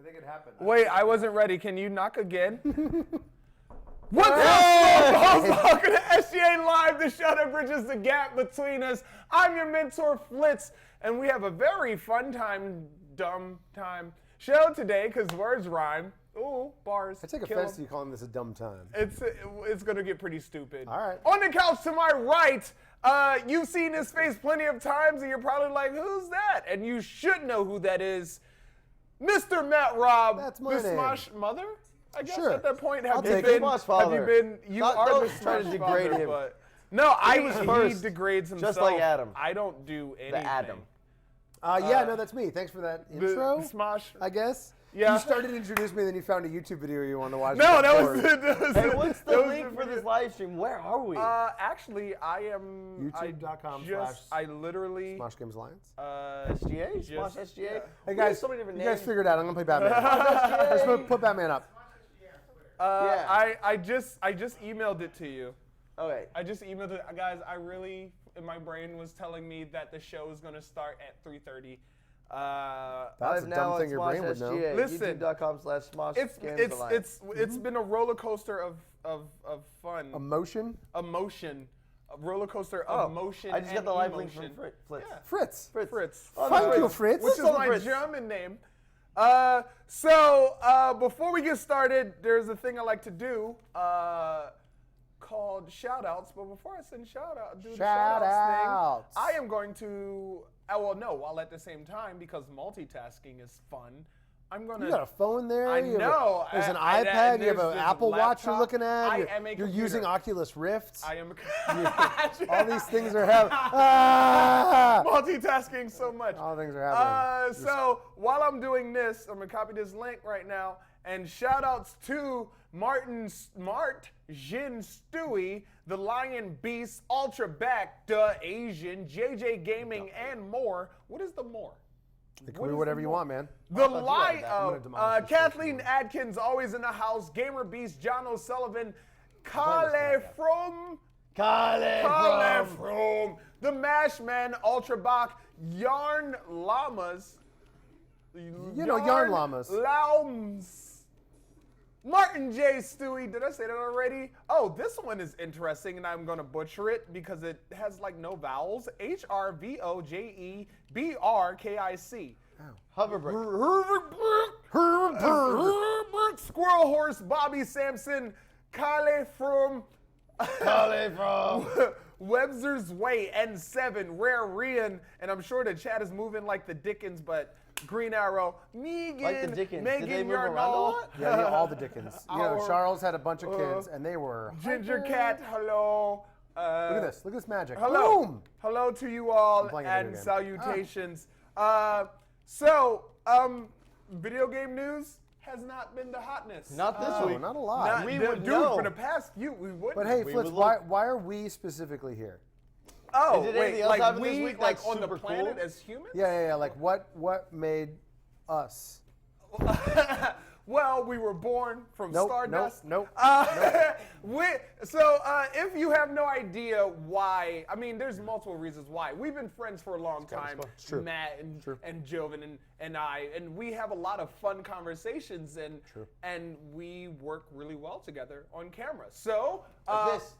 think it happened. Wait, I wasn't ready. Can you knock again? What's up, welcome to SGA Live, the show that bridges the gap between us. I'm your mentor, FLitz, and we have a very fun time, dumb time show today because words rhyme. Ooh, bars. I take offense to you calling this a dumb time. It's going to get pretty stupid. All right. On the couch to my right, you've seen his face plenty of times, and you're probably like, who's that? And you should know who that is. Mr. Matt Raub, That's my the name. Smosh mother? I guess Sure. at that point, I'll take it. Smosh father. Have you been? You Not- are don't the try to Smosh degrade father, him. but no, was first, he degrades himself. just like Adam. I don't do anything. The Adam. Yeah, no, that's me. Thanks for that The intro. Smosh. I guess. Yeah. You started to introduce me, then you found a YouTube video you wanted to watch. No, that before. was Hey, what's the that was link for this live stream? Where are we? Actually, I am YouTube.com/. I literally. Smosh Games Alliance. SGA? Smosh SGA? yeah. Hey guys, so many different you guys names. figured it out. I'm gonna play Batman. Let's put Batman up. Yeah. I just emailed it to you. Okay. I just emailed it, guys. I really, in my brain, was telling me that the show is gonna start at 3:30. That's a dumb thing your brain would know. Listen, YouTube.com/Smosh Games Alliance. it's been a roller coaster of fun, Emotion. emotion, a roller coaster of motion. I just got and the live link emotion. from Flitz. Yeah. Fritz. Fritz. Thank you, Fritz. Which is up, my Fritz? German name. So before we get started, there's a thing I like to do called shout outs. But before I do the shout outs thing, Shout-outs. I am going to, while at the same time, because multitasking is fun, I'm going to. You got a phone there. I know. There's an I- iPad. You have there's an this Apple Watch you're laptop. looking at. I You're, am a you're computer. using Oculus Rifts. I am All these things are happening. Ah! multitasking so much. All things are happening. So while I'm doing this, I'm gonna copy this link right now. And shout outs to Martin Jin Stewie, the Lion Beast, Ultra Back, the Asian, JJ Gaming, and more. What is the more? It can be whatever you want, man. The gonna Lion, demolish this Kathleen Adkins, always in the house, Gamer Beast, John O'Sullivan, Kale from the Mash Man, Ultra Bach, Yarn Llamas. You know, Yarn Llamas. Laums. Martin J. Stewie, did I say that already? Oh, this one is interesting, and I'm going to butcher it because it has like no vowels. HRVOJEBRKIC. Hoverbrick. Herbert, Squirrel Horse, Bobby Sampson, Kale from Webster's Way, N7, Rare Rian, and I'm sure the chat is moving like the Dickens, but Green Arrow, Megan, Like the Dickens. Did they Megan move around a Yarnall, lot? Yeah, all the Dickens. You know, Our- Charles had a bunch of kids, and they were. Ginger Cat, hello. Look at this. Look at this magic. Hello. Boom. Hello to you all playing a and video game. salutations. Video game news has not been the hotness. Not this Oh, week. not a lot. We would dude, know. for the past few, we wouldn't. But hey, We Flitz, would why are we specifically here? Oh, Is it wait, anything else like happened this we, week like that's on the super planet cool? as humans? Yeah. Like, what made us? Well, we were born from Stardust. Nope. If you have no idea why, I mean, there's multiple reasons why. We've been friends for a long time, It's true. Matt and Joven and I, and we have a lot of fun conversations, and we work really well together on camera. So, Like this.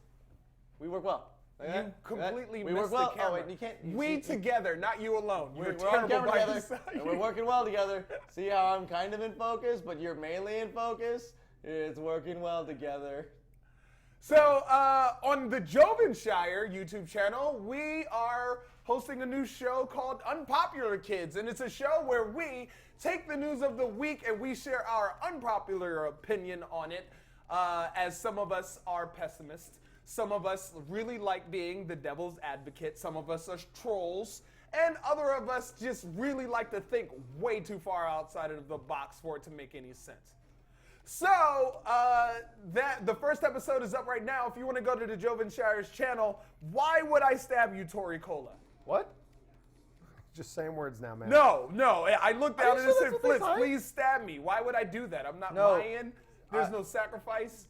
We work well. you completely we missed work well. the camera. Oh, wait, you can't. We together, not you alone. We're You're on terrible camera by together, yourself. and we're working well together. See how I'm kind of in focus, but you're mainly in focus? It's working well together. So, on the Jovenshire YouTube channel, we are hosting a new show called Unpopular Kids. And it's a show where we take the news of the week and we share our unpopular opinion on it, as some of us are pessimists. Some of us really like being the devil's advocate. Some of us are trolls. And other of us just really like to think way too far outside of the box for it to make any sense. So, the first episode is up right now. If you want to go to the Jovenshire's channel, why would I stab you, Tori Cola? What? Just saying words now, man. No. I looked down and you it sure said, that's what they "Flitz, typed? please stab me." Why would I do that? I'm not No. lying. There's no sacrifice.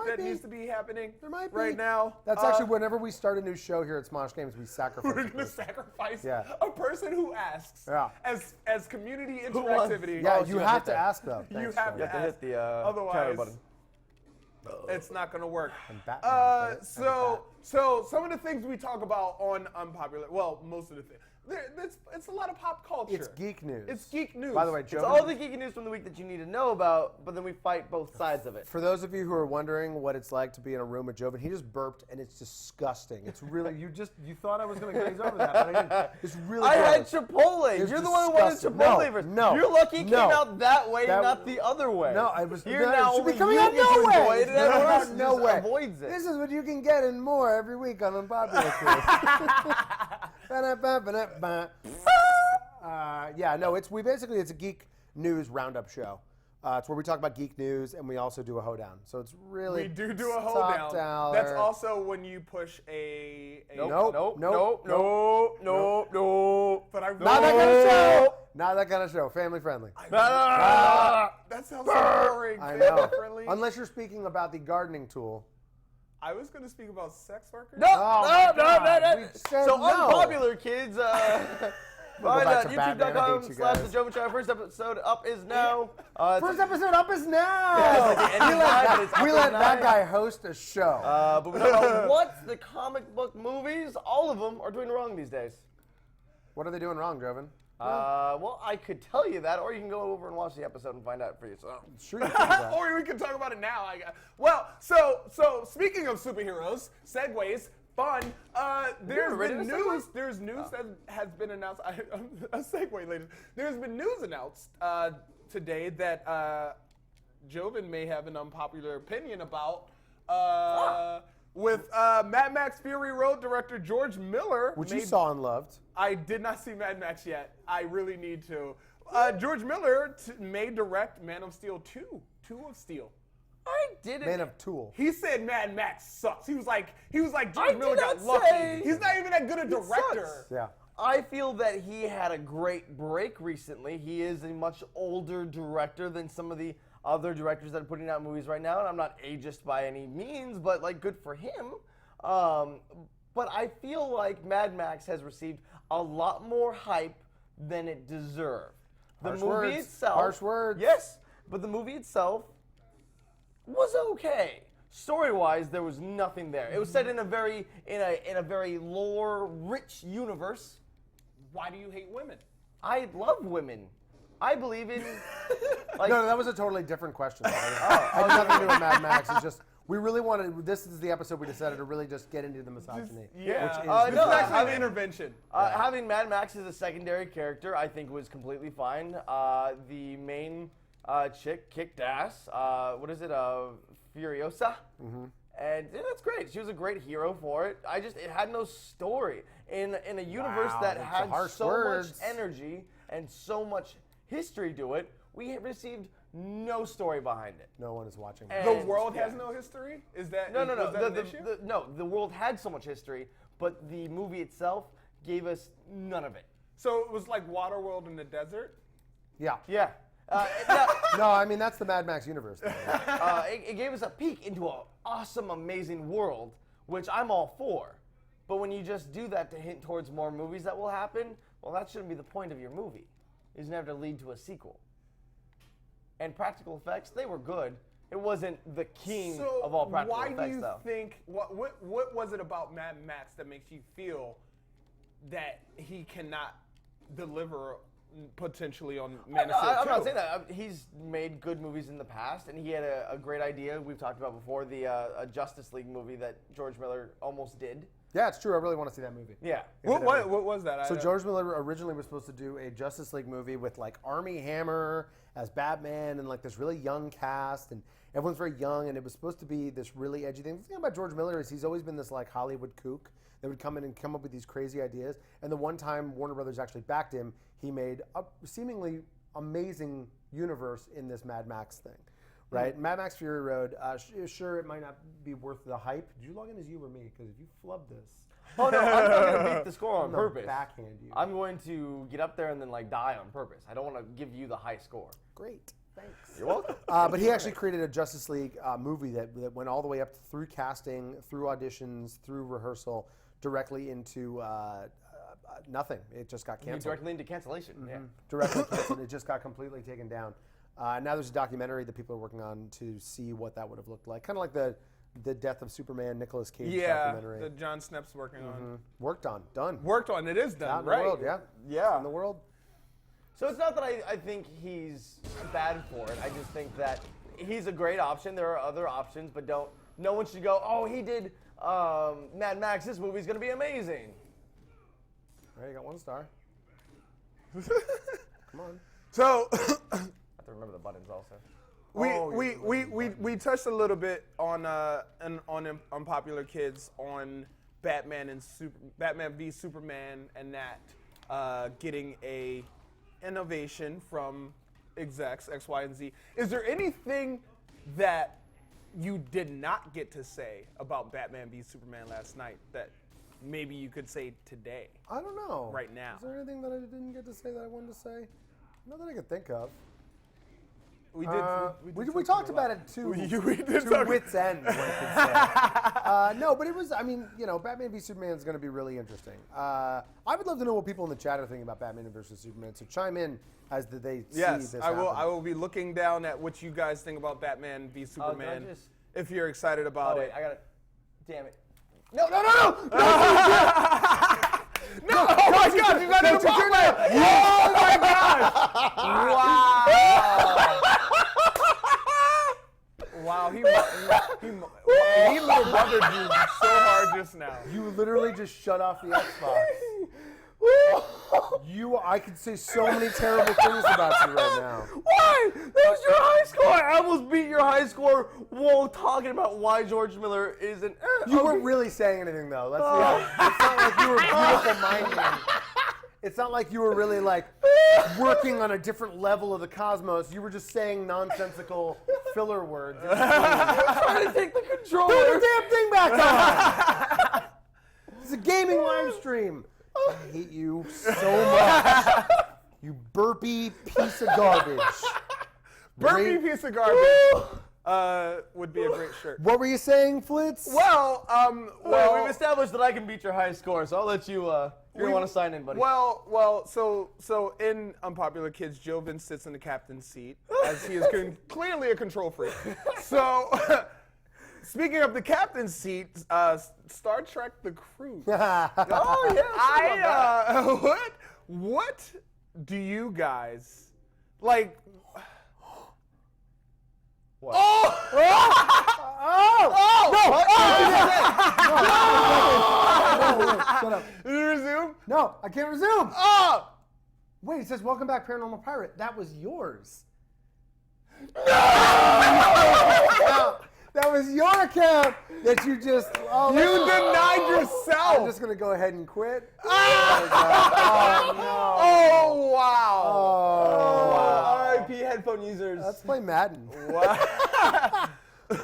that needs to be happening There might be. right now. That's actually whenever we start a new show here at Smosh Games, we sacrifice. We're going to sacrifice Yeah. a person who asks. Yeah. As community wants- interactivity. Yeah, Oh, you so have hit to that. ask though. You Thanks, have Joe. to to hit the counter Otherwise, button. it's not going to work. And Batman, right? So some of the things we talk about on Unpopular, well, most of the things, it's a lot of pop culture. It's geek news. It's geek news. By the way, It's Joe. all the geeky news from the week that you need to know about, but then we fight both sides of it. For those of you who are wondering what it's like to be in a room with Joven, he just burped and it's disgusting. It's really you thought I was going to glaze over that, but I didn't. It's really I had gross. Chipotle. It's You're the one who wanted disgusting. Chipotle No, first. no, You're lucky it came no. out that way, That- not the other way. No, I was. You're no, now it should be only coming you out get to no enjoy way. it, and everyone else No just way. avoids it. This is what you can get and more every week on Unpopular Kids. Yeah, no, it's a geek news roundup show. It's where we talk about geek news and we also do a hoedown. So it's really we do a top hoedown. dollar. That's also when you push a Nope. Nope. But I Not that kind of show. Not that kind of show. Family friendly. That sounds so boring. I know. Friendly. Unless you're speaking about the gardening tool. I was going to speak about sex workers. No. my God. We said So no. Unpopular Kids. Find back out to Batman. I hate you YouTube.com/the guys. Jovenshire. First episode up is now. First episode up is now. It's like the end of time, but it's up we at let that 9. guy host a show. But we talk about what the comic book movies, all of them, are doing wrong these days. What are they doing wrong, Joven? Well, I could tell you that, or you can go over and watch the episode and find out for yourself. Sure, you can do that. Or we can talk about it now. Well, so speaking of superheroes, segues, fun. There's ready been to news. There's news that has been announced. A segue, ladies. There's been news announced today that Joven may have an unpopular opinion about. With Mad Max Fury Road director George Miller. Which you saw and loved. I did not see Mad Max yet. I really need to. George Miller may direct Man of Steel 2. 2 of Steel. I didn't. Man of Tool. He said Mad Max sucks. He was like George I Miller did got not lucky. say He's not even that good a director. sucks. Yeah. I feel that he had a great break recently. He is a much older director than some of the other directors that are putting out movies right now, and I'm not ageist by any means, but like good for him. But I feel like Mad Max has received a lot more hype than it deserved. The Harsh movie words. itself, Harsh words. yes, but the movie itself was okay. Story-wise, there was nothing there. It was set in a very lore-rich universe. Why do you hate women? I love women. I believe in like No, that was a totally different question. It had nothing to do with Mad Max. It's just, we really wanted, this is the episode we decided to really just get into the misogyny. Yeah. Which is, This no, is actually I an mean- intervention. having Mad Max as a secondary character, I think was completely fine. The main chick kicked ass. What is it? Furiosa. Mm-hmm. And yeah, that's great. She was a great hero for it. It had no story in a universe Wow, that that's had harsh so words. much energy and so much history to it. We received no story behind it. no one is watching. And- The world yeah. has no history? Is that No. was that an issue? The world had so much history, but the movie itself gave us none of it. So it was like Waterworld in the desert? Yeah. Yeah. No, I mean, that's the Mad Max universe. It gave us a peek into an awesome, amazing world, which I'm all for. But when you just do that to hint towards more movies that will happen, well, that shouldn't be the point of your movie. It doesn't have to lead to a sequel. And practical effects, they were good. It wasn't the king of all practical effects, though. Why do you think, what was it about Mad Max that makes you feel that he cannot deliver potentially on Man of Steel 2? I'm not saying that. He's made good movies in the past, and he had a great idea we've talked about before, the Justice League movie that George Miller almost did. Yeah, it's true. I really want to see that movie. Yeah. What was that? So George Miller originally was supposed to do a Justice League movie with like Armie Hammer as Batman and like this really young cast, and everyone's very young, and it was supposed to be this really edgy thing. The thing about George Miller is he's always been this like Hollywood kook that would come in and come up with these crazy ideas. And the one time Warner Brothers actually backed him, he made a seemingly amazing universe in this Mad Max thing. Right, Mad Max Fury Road. Sure, it might not be worth the hype. Did you log in as you or me? Because if you flub this, Oh no, I'm not gonna beat the score on I'm gonna purpose. backhand you. I'm going to get up there and then like die on purpose. I don't want to give you the high score. Great. Thanks. You're welcome. But he actually created a Justice League movie that went all the way up through casting, through auditions, through rehearsal, directly into nothing. It just got canceled. Directly into cancellation. Yeah. Directly canceled. It just got completely taken down. Now there's a documentary that people are working on to see what that would have looked like. Kind of like the Death of Superman, Nicolas Cage documentary. that John Snepp's working on. Worked on. Done. Worked on. It is done, Out in right? the world, yeah. Yeah. In the world. So it's not that I think he's bad for it. I just think that he's a great option. There are other options, but no one should go, oh, he did Mad Max. This movie's going to be amazing. All right, you got 1 star. Come on. So I have to remember the buttons also. we touched a little bit on Unpopular Kids on Batman v Superman and that getting a innovation from execs X, Y, and Z. Is there anything that you did not get to say about Batman v Superman last night that maybe you could say today? I don't know. Right now. Is there anything that I didn't get to say that I wanted to say? Not that I could think of. We talked about it to wit's end, one could say. No, but it was, I mean, Batman v Superman is going to be really interesting. I would love to know what people in the chat are thinking about Batman versus Superman, so chime in as they see this happen. I will be looking down at what you guys think about Batman v Superman, if you're excited about it. I got it. Damn it. No! Oh my God! You got it! Oh my God! Wow! Wow! He little brothered you so hard just now. You literally just shut off the Xbox. I could say so many terrible things about you right now. Why? That was your high score. I almost beat your high score while talking about why George Miller isn't. You weren't really saying anything though. It's not like you were beautiful minded. It's not like you were really like working on a different level of the cosmos. You were just saying nonsensical filler words. I'm trying to take the controller. Put the damn thing back on. It's a gaming live stream. I hate you so much. You burpy piece of garbage. Burpy piece of garbage would be a great shirt. What were you saying, Flitz? Well, we've established that I can beat your high score, so I'll let you. You're gonna want to sign in, buddy. So in Unpopular Kids, Joven sits in the captain's seat as he is clearly a control freak. So. Speaking of the captain's seat, Star Trek: The Crew. Oh yeah. What do you guys like? What? No! Shut up. Did you resume? No, I can't resume. Oh! Wait, it says welcome back, Paranormal Pirate. That was yours. That was your account that you just. You denied yourself. I'm just gonna go ahead and quit. Oh wow! Oh wow! R.I.P. headphone users. Let's play Madden. Wow.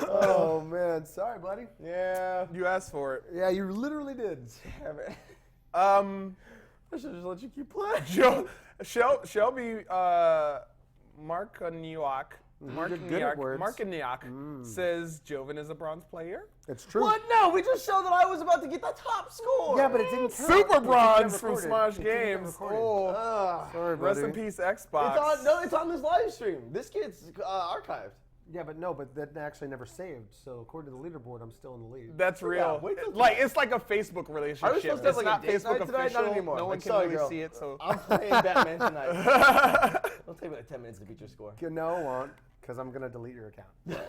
Oh man, sorry, buddy. Yeah, you asked for it. Yeah, you literally did. Damn it. I should just let you keep playing. Shelby Markaniak. Markaniak says Joven is a bronze player. It's true. What? No, we just showed that I was about to get the top score. Yeah, but it didn't count. Super bronze It from can't Smosh record it. Games. Oh, Sorry, rest buddy. in peace, Xbox. It's on this live stream. This gets archived. Yeah, but that actually never saved. So according to the leaderboard, I'm still in the lead. That's real. wait till It's like a Facebook relationship. Are we supposed to have It's like a not date Facebook night tonight? official. Not anymore. No one Like, can sorry, really girl. see it. So I'm playing Batman tonight. It'll take me like 10 minutes to beat your score. No, it won't, because I'm gonna delete your account.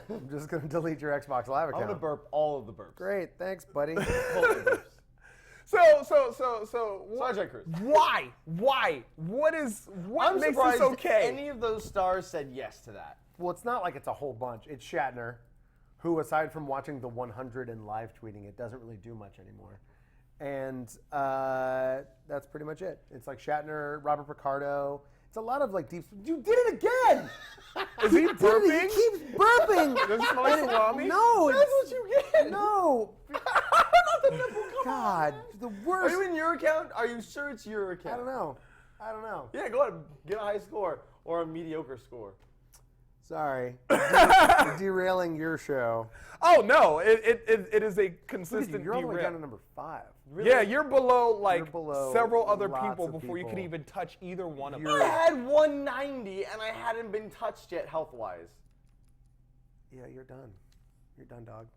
I'm just gonna delete your Xbox Live account. I'm gonna burp all of the burps. Great, thanks, buddy. All of the burps. So Star Trek Cruise. why? What I'm makes surprised this okay? any of those stars said yes to that. Well, it's not like it's a whole bunch. It's Shatner, who, aside from watching the 100 and live tweeting it, doesn't really do much anymore. And that's pretty much it. It's like Shatner, Robert Picardo. It's a lot of like deep. You did it again! Is he burping? He keeps burping! Does it smell like salami? No, That's what you get. No! Not the nipple, come God, on. the Are worst. you in your account? Are you sure it's your account? I don't know. Yeah, go ahead. Get a high score or a mediocre score. Sorry. We're derailing your show. Oh no, it is a consistent You're all the way derail. down to number 5. Really? Yeah, you're below like below several other lots people of before you could people. even touch either one of them. I had 190 and I hadn't been touched yet health-wise. Yeah, you're done. You're done, dog.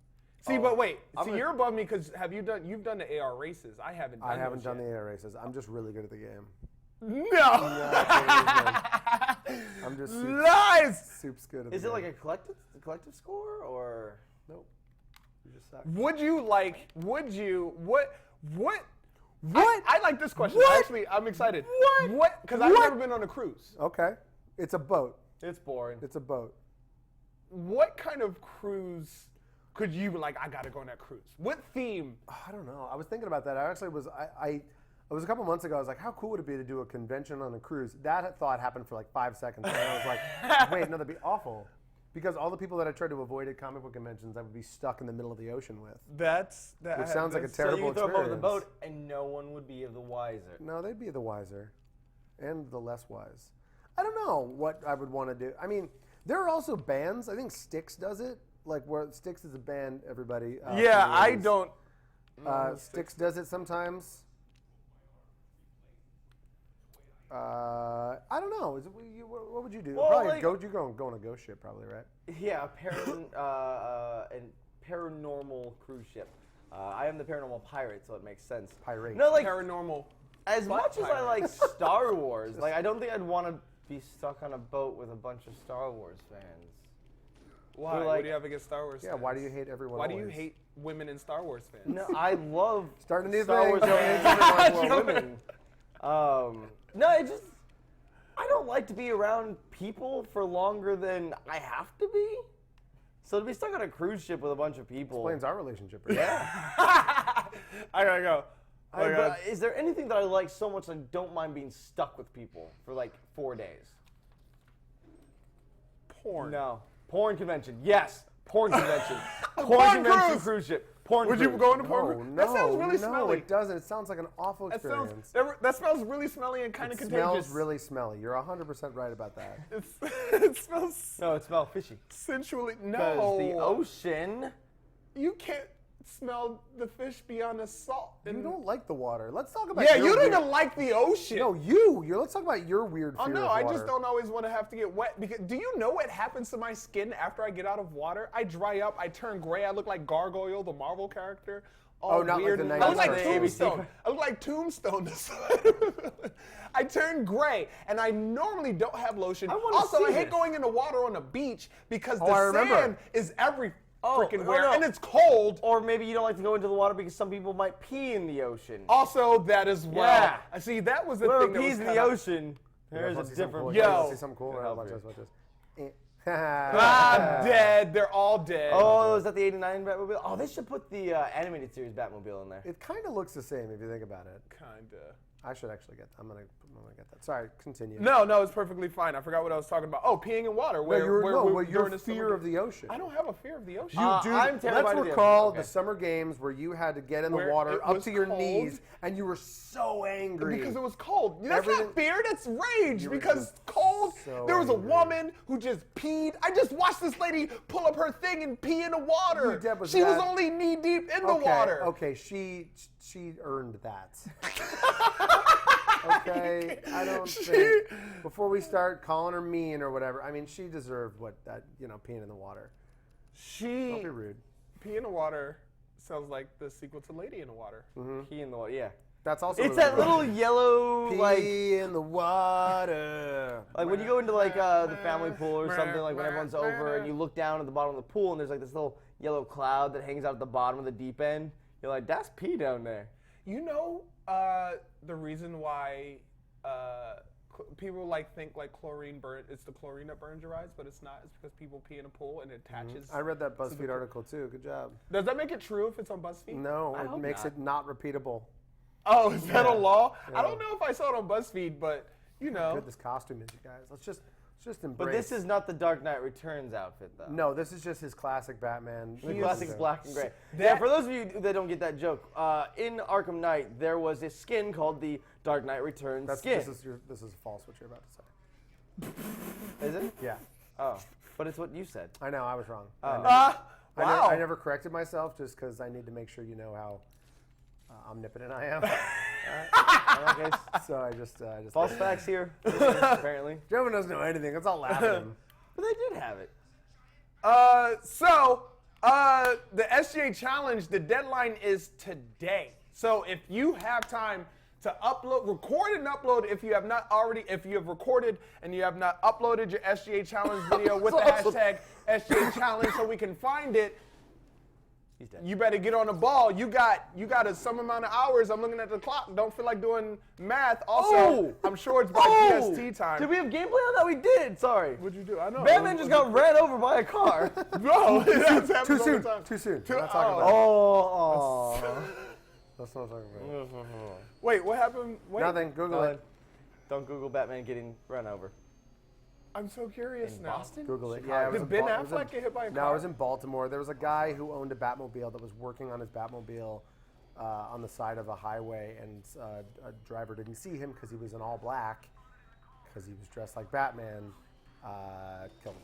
See, but wait. I'm See, gonna- you're above me because you've done the AR races. I haven't done I haven't those done yet. the air races. I'm just really good at the game. No. I'm just Lies. soup's good at Is the it like game. a collective score or? Nope. You just suck. Would you like? Would you? What? I like this question. What? Actually, I'm excited. What? What? Because I've What? never been on a cruise. Okay. It's a boat. It's boring. It's a boat. What kind of cruise could you be like? I gotta go on that cruise. What theme? I don't know. I was thinking about that. I actually was. It was a couple months ago. I was like, how cool would it be to do a convention on a cruise? That thought happened for like 5 seconds, and I was like, wait, no, that'd be awful. Because all the people that I tried to avoid at comic book conventions, I would be stuck in the middle of the ocean with. That Which sounds like a So terrible you throw them over the experience. boat and no one would be the wiser. No, they'd be the wiser, and the less wise. I don't know what I would want to do. I mean, there are also bands. I think Styx does it. Like where Styx is a band. Everybody. Yeah, from the I 80s. don't. Styx does it sometimes. I don't know. What would you do? Well, Probably like- go on a ghost ship, probably, right? Yeah, and paranormal cruise ship. I am the paranormal pirate, so it makes sense. Pirate. No, like Paranormal. as Black much as I pirate. like Star Wars, like I don't think I'd want to be stuck on a boat with a bunch of Star Wars fans. Why? We're What like- do you have against Star Wars? Yeah. fans? Why do you hate everyone? Why do you always? hate women and Star Wars fans? No, I love Starting a new Star thing. Wars Joe fans. hates everyone. More women. No, I don't like to be around people for longer than I have to be. So to be stuck on a cruise ship with a bunch of people. Explains our relationship. Right? Yeah. I gotta go. But is there anything that I like so much I don't mind being stuck with people for like 4 days? Porn. No. Porn convention. Yes. Porn convention. Porn convention cruise. ship. Porn Would cruise. you go on a No, porn cruise? no, That sounds really no, smelly. it doesn't. It sounds like an awful That sounds experience. that smells really smelly and kind It of smells contagious. really smelly. You're 100% right about that. It smells No, it smells fishy. sensually. Because No. the ocean. You can't smell the fish beyond the salt. You don't like the water. Let's talk about. Yeah, your you don't weird- even like the ocean. No, you. Let's talk about your weird fear Oh no, of I water. just don't always want to have to get wet. Because do you know what happens to my skin after I get out of water? I dry up. I turn gray. I look like Gargoyle, the Marvel character. All Oh, not like weird. the I 90s look like cartoon. Tombstone. I look like Tombstone. I turn gray, and I normally don't have lotion. I wanna Also, I see hate this. going in the water on a beach because I the remember. sand is every freaking no, where, no. and it's cold. Or maybe you don't like to go into the water because some people might pee in the ocean. Also, that as well. Yeah. I see. That was the Whoever thing that pees was in kinda- the ocean, You there's guys a wanna see something different. cool? Yo. You guys wanna see something cool? Here, Watch help this. me. Watch this. Ah, dead. They're all dead. Oh, is that the '89 Batmobile? Oh, they should put the animated series Batmobile in there. It kind of looks the same if you think about it. Kinda. I should actually get. I'm gonna get that. Sorry, continue. No, it's perfectly fine. I forgot what I was talking about. Oh, peeing in water. Where, your during the fear summer of the ocean. I don't have a fear of the ocean. Uh, Dude, I'm terrified let's of the recall ocean. the Okay. summer games where you had to get in the Where water it up was to your cold. knees, and you were so angry because it was cold. That's Everything- not fear, that's rage. You were Because just cold, so there was a angry. woman who just peed. I just watched this lady pull up her thing and pee in the water. You did, was she was that- only knee deep in the Okay, water. okay, she earned that. Okay, I don't think. Before we start calling her mean or whatever, I mean, she deserved what that peeing in the water. She Don't be rude. pee in the water sounds like the sequel to Lady in the Water. Pee in the water. Yeah. That's also It's really that good. little yellow pee like in the water. when you go into like the family pool or something, like when everyone's over and you look down at the bottom of the pool and there's like this little yellow cloud that hangs out at the bottom of the deep end. You're like, that's pee down there. You know the reason why people think chlorine burn. It's the chlorine that burns your eyes, but it's not. It's because people pee in a pool and it attaches. I read that BuzzFeed article too. Good job. Does that make it true if it's on BuzzFeed? No, I it hope makes not. it not repeatable. Oh, is that a law? Yeah. I don't know if I saw it on BuzzFeed, but you know. Good this costume is, you guys. Let's just embrace. But this is not the Dark Knight Returns outfit though. no, this is just his classic Batman. The He classic is- black and gray. That- Yeah, for those of you that don't get that joke, in Arkham Knight there was a skin called the Dark Knight Returns skin. This is false what you're about to say. Is it? Yeah. Oh. But it's what you said. I know, I was wrong. Oh. Wow. I never corrected myself just because I need to make sure you know how omnipotent I am. Okay. So I just False facts here, apparently. Joven doesn't know anything. Let's all laugh at him. But they did have it. The SGA challenge, the deadline is today. So if you have time to record and upload if you have recorded and you have not uploaded your SGA challenge video with the hashtag SGA challenge so we can find it, He's dead. you better get on the ball. You got some amount of hours. I'm looking at the clock. Don't feel like doing math. Also, I'm sure it's by PST time. Did we have gameplay on that? We did. Sorry. What'd you do? I know. Batman just got ran over by a car. Bro, that's Too happening all soon. the time. Too soon. Too- We're not talking about it. Oh. That's not talking about it. Wait, what happened? Wait, Nothing. Google it. Don't Google Batman getting run over. I'm so curious In now. Boston? Google it. Chicago. Yeah, it was Did in Ben Bal- it was in- Affleck get hit by a No, car? it was in Baltimore. There was a guy who owned a Batmobile that was working on his Batmobile on the side of a highway, and a driver didn't see him because he was in all black, because he was dressed like Batman. Killed him.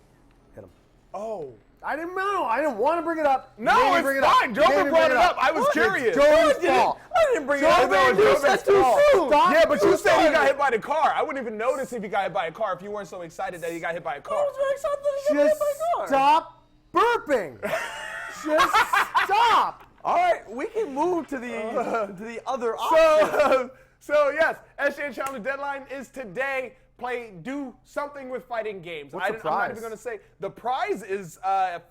Hit him. Oh. I didn't know. I didn't want to bring it up. You No, made me it's bring it up. fine. You made Joven me brought bring it up. I was It's curious. Joven's fault. I didn't bring it Joven, up. Man, you Joven's said too fault. soon. Stop. Yeah, but you said he got started. hit by the car. I wouldn't even notice if he got hit by a car if you weren't so excited that he got hit by a car. I was very excited that he got hit Just by a car. stop burping. Just stop. All right, we can move to the other option. So yes, SGA challenge deadline is today. Do something with fighting games. What's the I'm not prize? even going to say. The prize is 5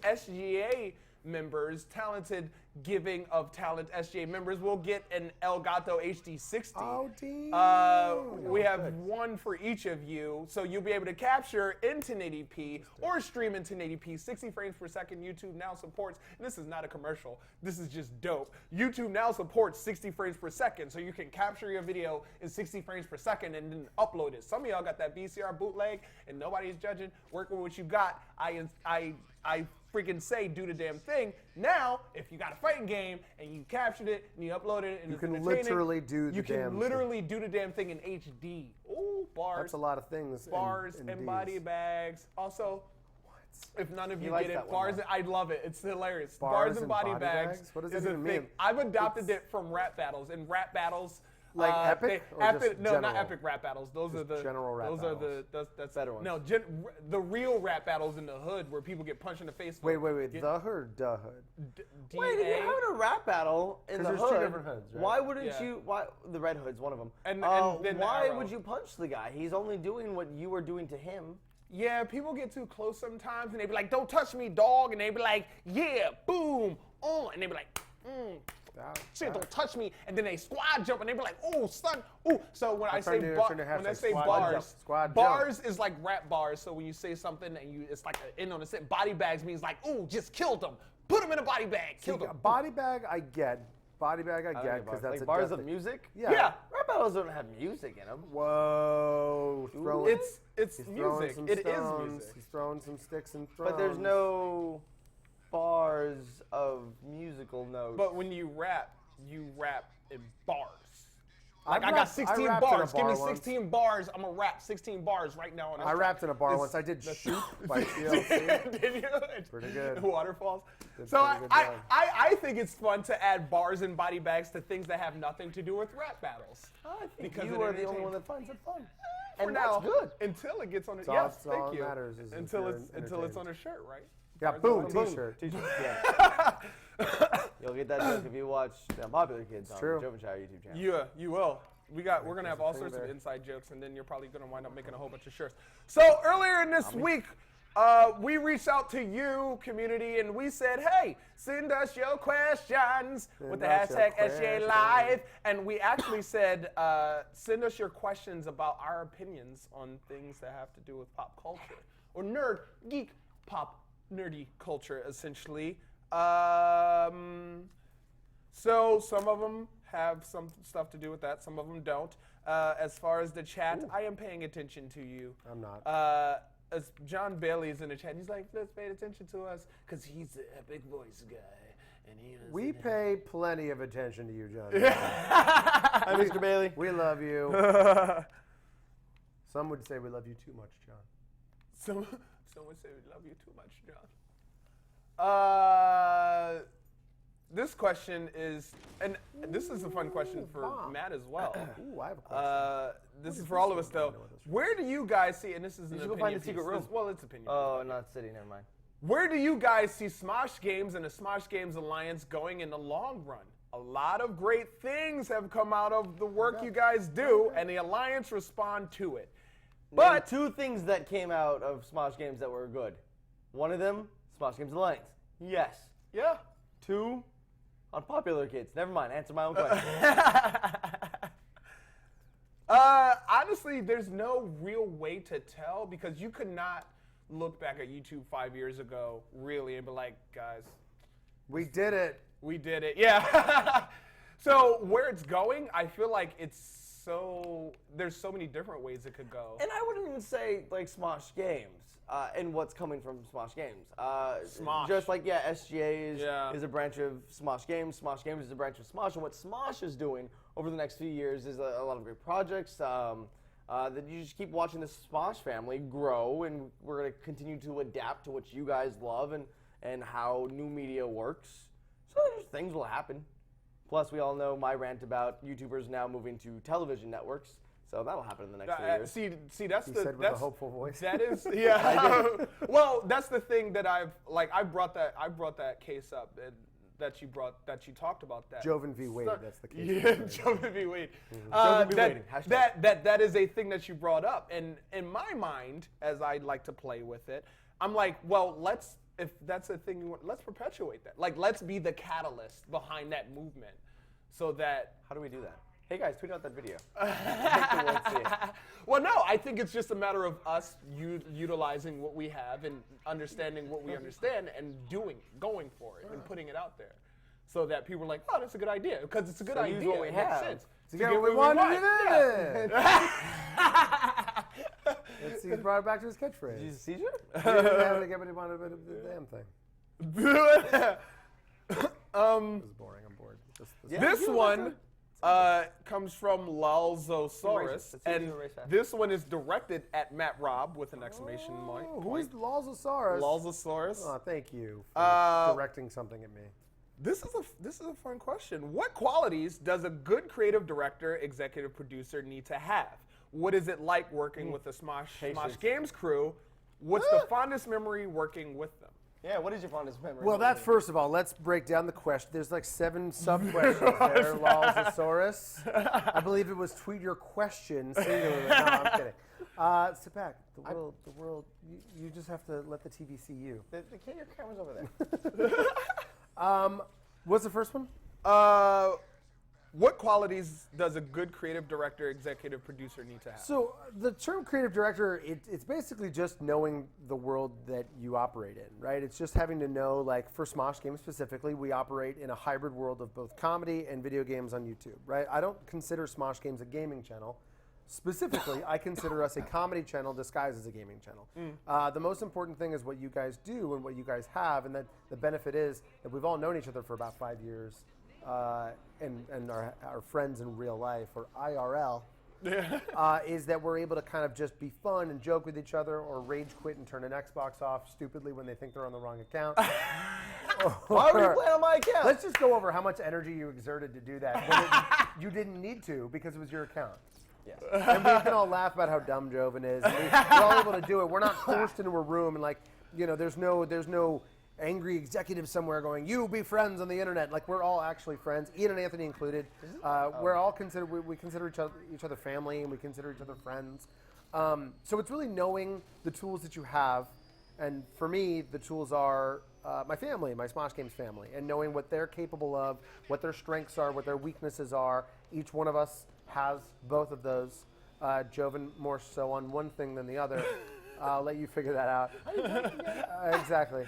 SGA members, talented giving of talent SGA members will get an Elgato HD60. Oh, damn. We have one for each of you, so you'll be able to capture in 1080p or stream in 1080p, 60 frames per second. YouTube now supports, and this is not a commercial, this is just dope. YouTube now supports 60 frames per second, so you can capture your video in 60 frames per second and then upload it. Some of y'all got that VCR bootleg, and nobody's judging. Work with what you got. I freaking say do the damn thing. Now, if you got a fighting game and you captured it and you uploaded it and You it's can entertaining, literally do the you damn can literally do the damn thing in HD. Ooh, bars. That's a lot of things. Bars in and Ds. body bags. Also, if none of you likes get it, that one, bars. though. I love it. It's hilarious. Bars and body bags? What does is it a even thing. mean? I've adopted it from rap battles. In rap battles, Like epic or just no, not general? epic rap battles. Those are the general rap Those battles. are that's Better ones. No, the real rap battles in the hood where people get punched in the face. Wait. The hood or the hood? Wait, if you're having a rap battle in the 'Cause hood, there's two different hoods, right? why wouldn't Yeah. you? Why the red hood's one of them? And then the why arrow. would you punch the guy? He's only doing what you were doing to him. Yeah, people get too close sometimes, and they be like, "Don't touch me, dog," and they be like, "Yeah, boom, oh," and they be like, "Shit, don't touch me," and then they squad jump, and they be like, "Oh, son, oh." So when I say turned to when I hashtag say squad bars, jump. Squad jump. bars is like rap bars. So when you say something and it's like an end on the set. Body bags means like, "Oh, just killed them, put them in a body bag, killed them." Body bag, I get. Body bag, I get, because that's like a bars death- of music. Yeah. Yeah. Rap battles don't have music in them. Whoa. Throwing, It's he's throwing music. some It is stones. music. He's throwing some sticks and thrones. But there's no bars of musical notes. But when you rap in bars. Like I've I got rapped- 16 rapped in a bars. Give me bar once. 16 bars. I'm gonna rap 16 bars right now. On this I track. rapped in a bar It's- once. I did Shoot by TLC. Did you? It's pretty good. Waterfalls. Did So pretty good I, job. I think it's fun to add bars and body bags to things that have nothing to do with rap battles. I think because you it are the only entertains. one that finds it fun. For And now, that's good. until it gets on it. It's all- Yes, it's all thank that you. matters is if Until you're it's entertained. on a shirt, right? Yeah, Bars boom, and body- t-shirt. Yeah. You'll get that joke if you watch the Unpopular Kids on true. the Jovenshire YouTube channel. Yeah, you will. We're gonna have all thing sorts of there. inside jokes, and then you're probably gonna wind up making a whole bunch of shirts. So earlier in this week, we reached out to you, community, and we said, "Hey, send us your questions with the us your hashtag SGA questions. Live." And we actually said, "Send us your questions about our opinions on things that have to do with pop culture or nerd, geek, pop, nerdy culture, essentially." So some of them have some stuff to do with that. Some of them don't. As far as the chat, I am paying attention to you. I'm not. As John Bailey is in the chat. He's like, "Let's pay attention to us because he's the epic voice guy." And he doesn't We have- pay plenty of attention to you, John. Hi, Mr. Bailey. We love you. Some would say we love you too much, John. Someone said we love you too much, John. This question is, and this is a fun question for Bob. Matt as well. Ooh, I have a question. This is for all of us, though. Where do you guys see, and this is an should go opinion find the piece. secret room. Well, it's opinion. Oh, not city. Never mind. Where do you guys see Smosh Games and the Smosh Games Alliance going in the long run? A lot of great things have come out of the work you guys do, and the Alliance respond to it. But two things that came out of Smosh Games that were good. One of them, Smosh Games Alliance. Yes. Yeah. Two, Unpopular Kids. Never mind. Answer my own question. Honestly, there's no real way to tell because you could not look back at YouTube 5 years ago, really, and be like, guys, We did it. we did it. Yeah. So where it's going, I feel like there's so many different ways it could go. And I wouldn't even say like Smosh Games and what's coming from Smosh Games. Smosh. Just like, SGA is Yeah. a branch of Smosh Games. Smosh Games is a branch of Smosh. And what Smosh is doing over the next few years is a lot of great projects that you just keep watching the Smosh family grow. And we're going to continue to adapt to what you guys love and how new media works. So things will happen. Plus, we all know my rant about YouTubers now moving to television networks. So that'll happen in the next few years. See, that's He the said with a hopeful voice. That is, yeah. Well, that's the thing that I brought that case up that you talked about that. Joven v. Wade, that's the case. Yeah, Joven v. Wade. Joven v. Wade, hashtag. That is a thing that you brought up, and in my mind, as I like to play with it, I'm like, well, if that's a thing you want, let's perpetuate that. Like, let's be the catalyst behind that movement, so that. How do we do that? Hey guys, tweet out that video. Make the world see it. Well, no, I think it's just a matter of us utilizing what we have and understanding what we understand and going for it and putting it out there, so that people are like, oh, that's a good idea because it's a good So idea. use what we It makes have. sense. To get what we wanted, we did it. He brought it back to his catchphrase. Did you see He didn't have to get what he wanted, but the damn thing. This is boring. I'm bored. This one comes from Lalzosaurus, Let's see and you erase that. this one is directed at Matt Raub with an exclamation point. Who is Lalzosaurus? Lalzosaurus? Oh, thank you for directing something at me. This is a fun question. What qualities does a good creative director, executive producer need to have? What is it like working with the Smosh Games crew? What's the fondest memory working with them? Yeah, what is your fondest memory? Well, that's first of all. Let's break down the question. There's like 7 sub-questions there, Lalzosaurus. I believe it was tweet your question singularly. No, I'm kidding. Sit back. The world. You just have to let the TV see you. Your camera's over there. What's the first one? What qualities does a good creative director, executive producer need to have? So the term creative director, it's basically just knowing the world that you operate in, right? It's just having to know, like for Smosh Games specifically, we operate in a hybrid world of both comedy and video games on YouTube, right? I don't consider Smosh Games a gaming channel. Specifically, I consider us a comedy channel disguised as a gaming channel. The most important thing is what you guys do and what you guys have, and that the benefit is that we've all known each other for about 5 years, and our friends in real life, or IRL, is that we're able to kind of just be fun and joke with each other, or rage quit and turn an Xbox off stupidly when they think they're on the wrong account. Why would you play on my account? Let's just go over how much energy you exerted to do that when you didn't need to because it was your account. Yes. And we can all laugh about how dumb Joven is. And we're all able to do it. We're not forced into a room and there's no angry executive somewhere going, you be friends on the internet. Like, we're all actually friends, Ian and Anthony included. We're all we consider each other family, and we consider each other friends. So it's really knowing the tools that you have. And for me, the tools are my family, my Smosh Games family, and knowing what they're capable of, what their strengths are, what their weaknesses are. Each one of us has both of those. Joven more so on one thing than the other. I'll let you figure that out. Exactly.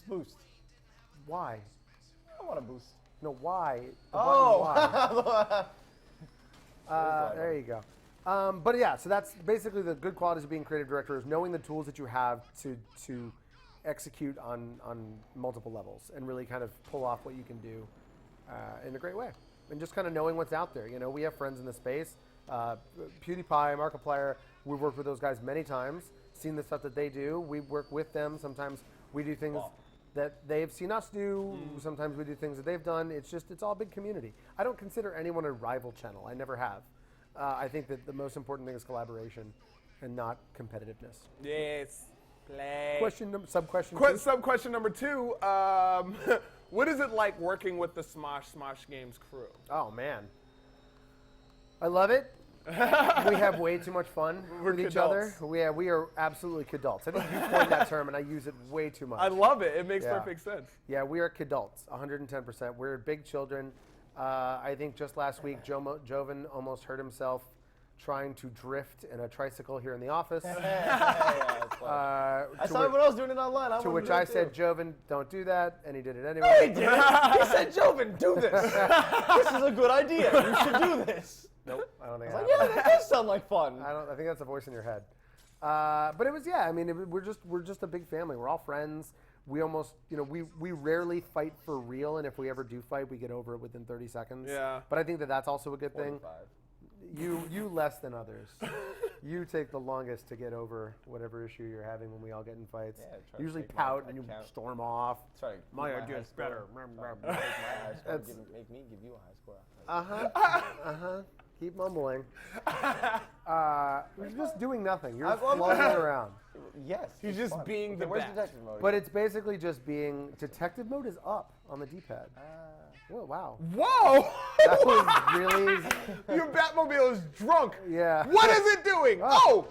Boost. Why? I want a boost. No, why? The Oh! why. There you go. But yeah, so that's basically the good qualities of being creative director is knowing the tools that you have to execute on multiple levels and really kind of pull off what you can do in a great way. And just kind of knowing what's out there. You know, we have friends in the space. PewDiePie, Markiplier, we've worked with those guys many times. seen the stuff that they do. We work with them. Sometimes we do things that they've seen us do. Sometimes we do things that they've done. It's all a big community. I don't consider anyone a rival channel. I never have. I think that the most important thing is collaboration and not competitiveness. Yes. Play. Sub-question. Sub-question number 2. What is it like working with the Smosh Games crew? Oh, man. I love it. We have way too much fun with each other. We are absolutely kidults. I think you coined that term, and I use it way too much. I love it. It makes perfect sense. Yeah, we are kidults, 110%. We're big children. I think just last week, Joven almost hurt himself trying to drift in a tricycle here in the office. I saw everyone else doing it online. To which I said, Joven, don't do that, and he did it anyway. No, he didn't. He said, Joven, do this. This is a good idea. You should do this. Nope, I don't think I was like, yeah, that does sound like fun. I think that's a voice in your head. But it was, I mean, we're just a big family. We're all friends. We almost, we rarely fight for real, and if we ever do fight, we get over it within 30 seconds. Yeah. But I think that that's also a good 45. thing. You less than others. You take the longest to get over whatever issue you're having when we all get in fights. Yeah, you usually pout and you storm off. Try to My idea's better. Make me give you a high score. Keep mumbling. You're just doing nothing. You're floating around. Yes. He's just fun. being the where's best. detective mode? But it's basically just being. Detective mode is up on the D-pad. Oh, wow. Whoa! That was really. Your Batmobile is drunk. Yeah. What is it doing? Oh.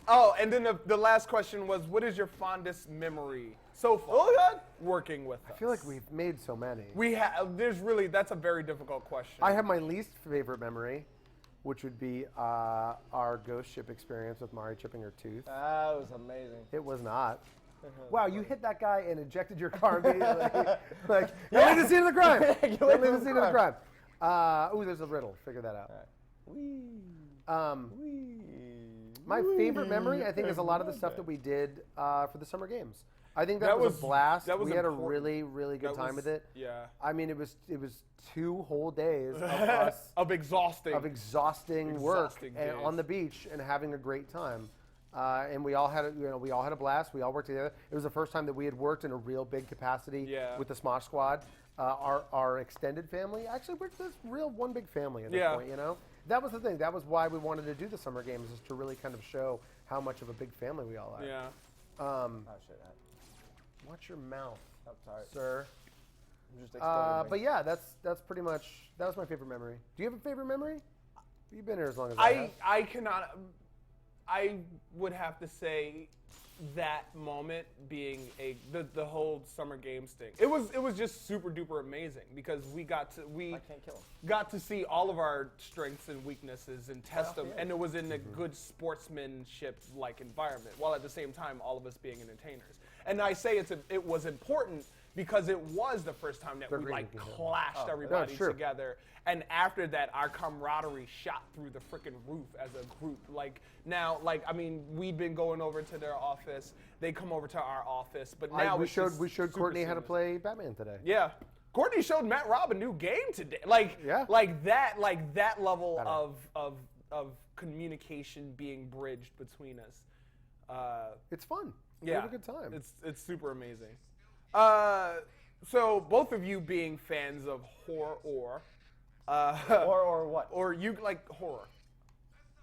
Oh, and then the last question was, what is your fondest memory so far working with us? I feel like we've made so many. We have. That's a very difficult question. I have my least favorite memory, which would be our ghost ship experience with Mari chipping her tooth. That was amazing. It was not. Wow, you hit that guy and ejected your car immediately. Like, you leave the scene of the crime. You leave the scene of the crime. Ooh, there's a riddle. Figure that out. My favorite memory, I think, is a lot of the stuff that we did for the summer games. I think that was a blast. We had a really, really good time with it. Yeah. I mean, it was 2 whole days of us of exhausting work days. and on the beach and having a great time. And we all had a blast. We all worked together. It was the first time that we had worked in a real big capacity with the Smosh Squad. Our extended family, actually, we're this real one big family at this point. That was the thing. That was why we wanted to do the summer games, is to really kind of show how much of a big family we all are. Yeah. Watch your mouth, sorry. sir. I'm just exploding. But yeah, that's pretty much, that was my favorite memory. Do you have a favorite memory? You've been here as long as I have. I cannot. I would have to say that moment being the whole summer games thing. It was just super duper amazing because we got to see all of our strengths and weaknesses and test them, and it was in a good sportsmanship like environment, while at the same time all of us being entertainers. And I say it was important because it was the first time that we clashed everybody together. And after that, our camaraderie shot through the freaking roof as a group. We'd been going over to their office. They come over to our office, but now we showed Courtney how to play Batman today. Yeah, Courtney showed Matt Raub a new game today. That level of communication being bridged between us. It's fun. Yeah, we have a good time. It's super amazing. So both of you being fans of horror or what? Or you like horror.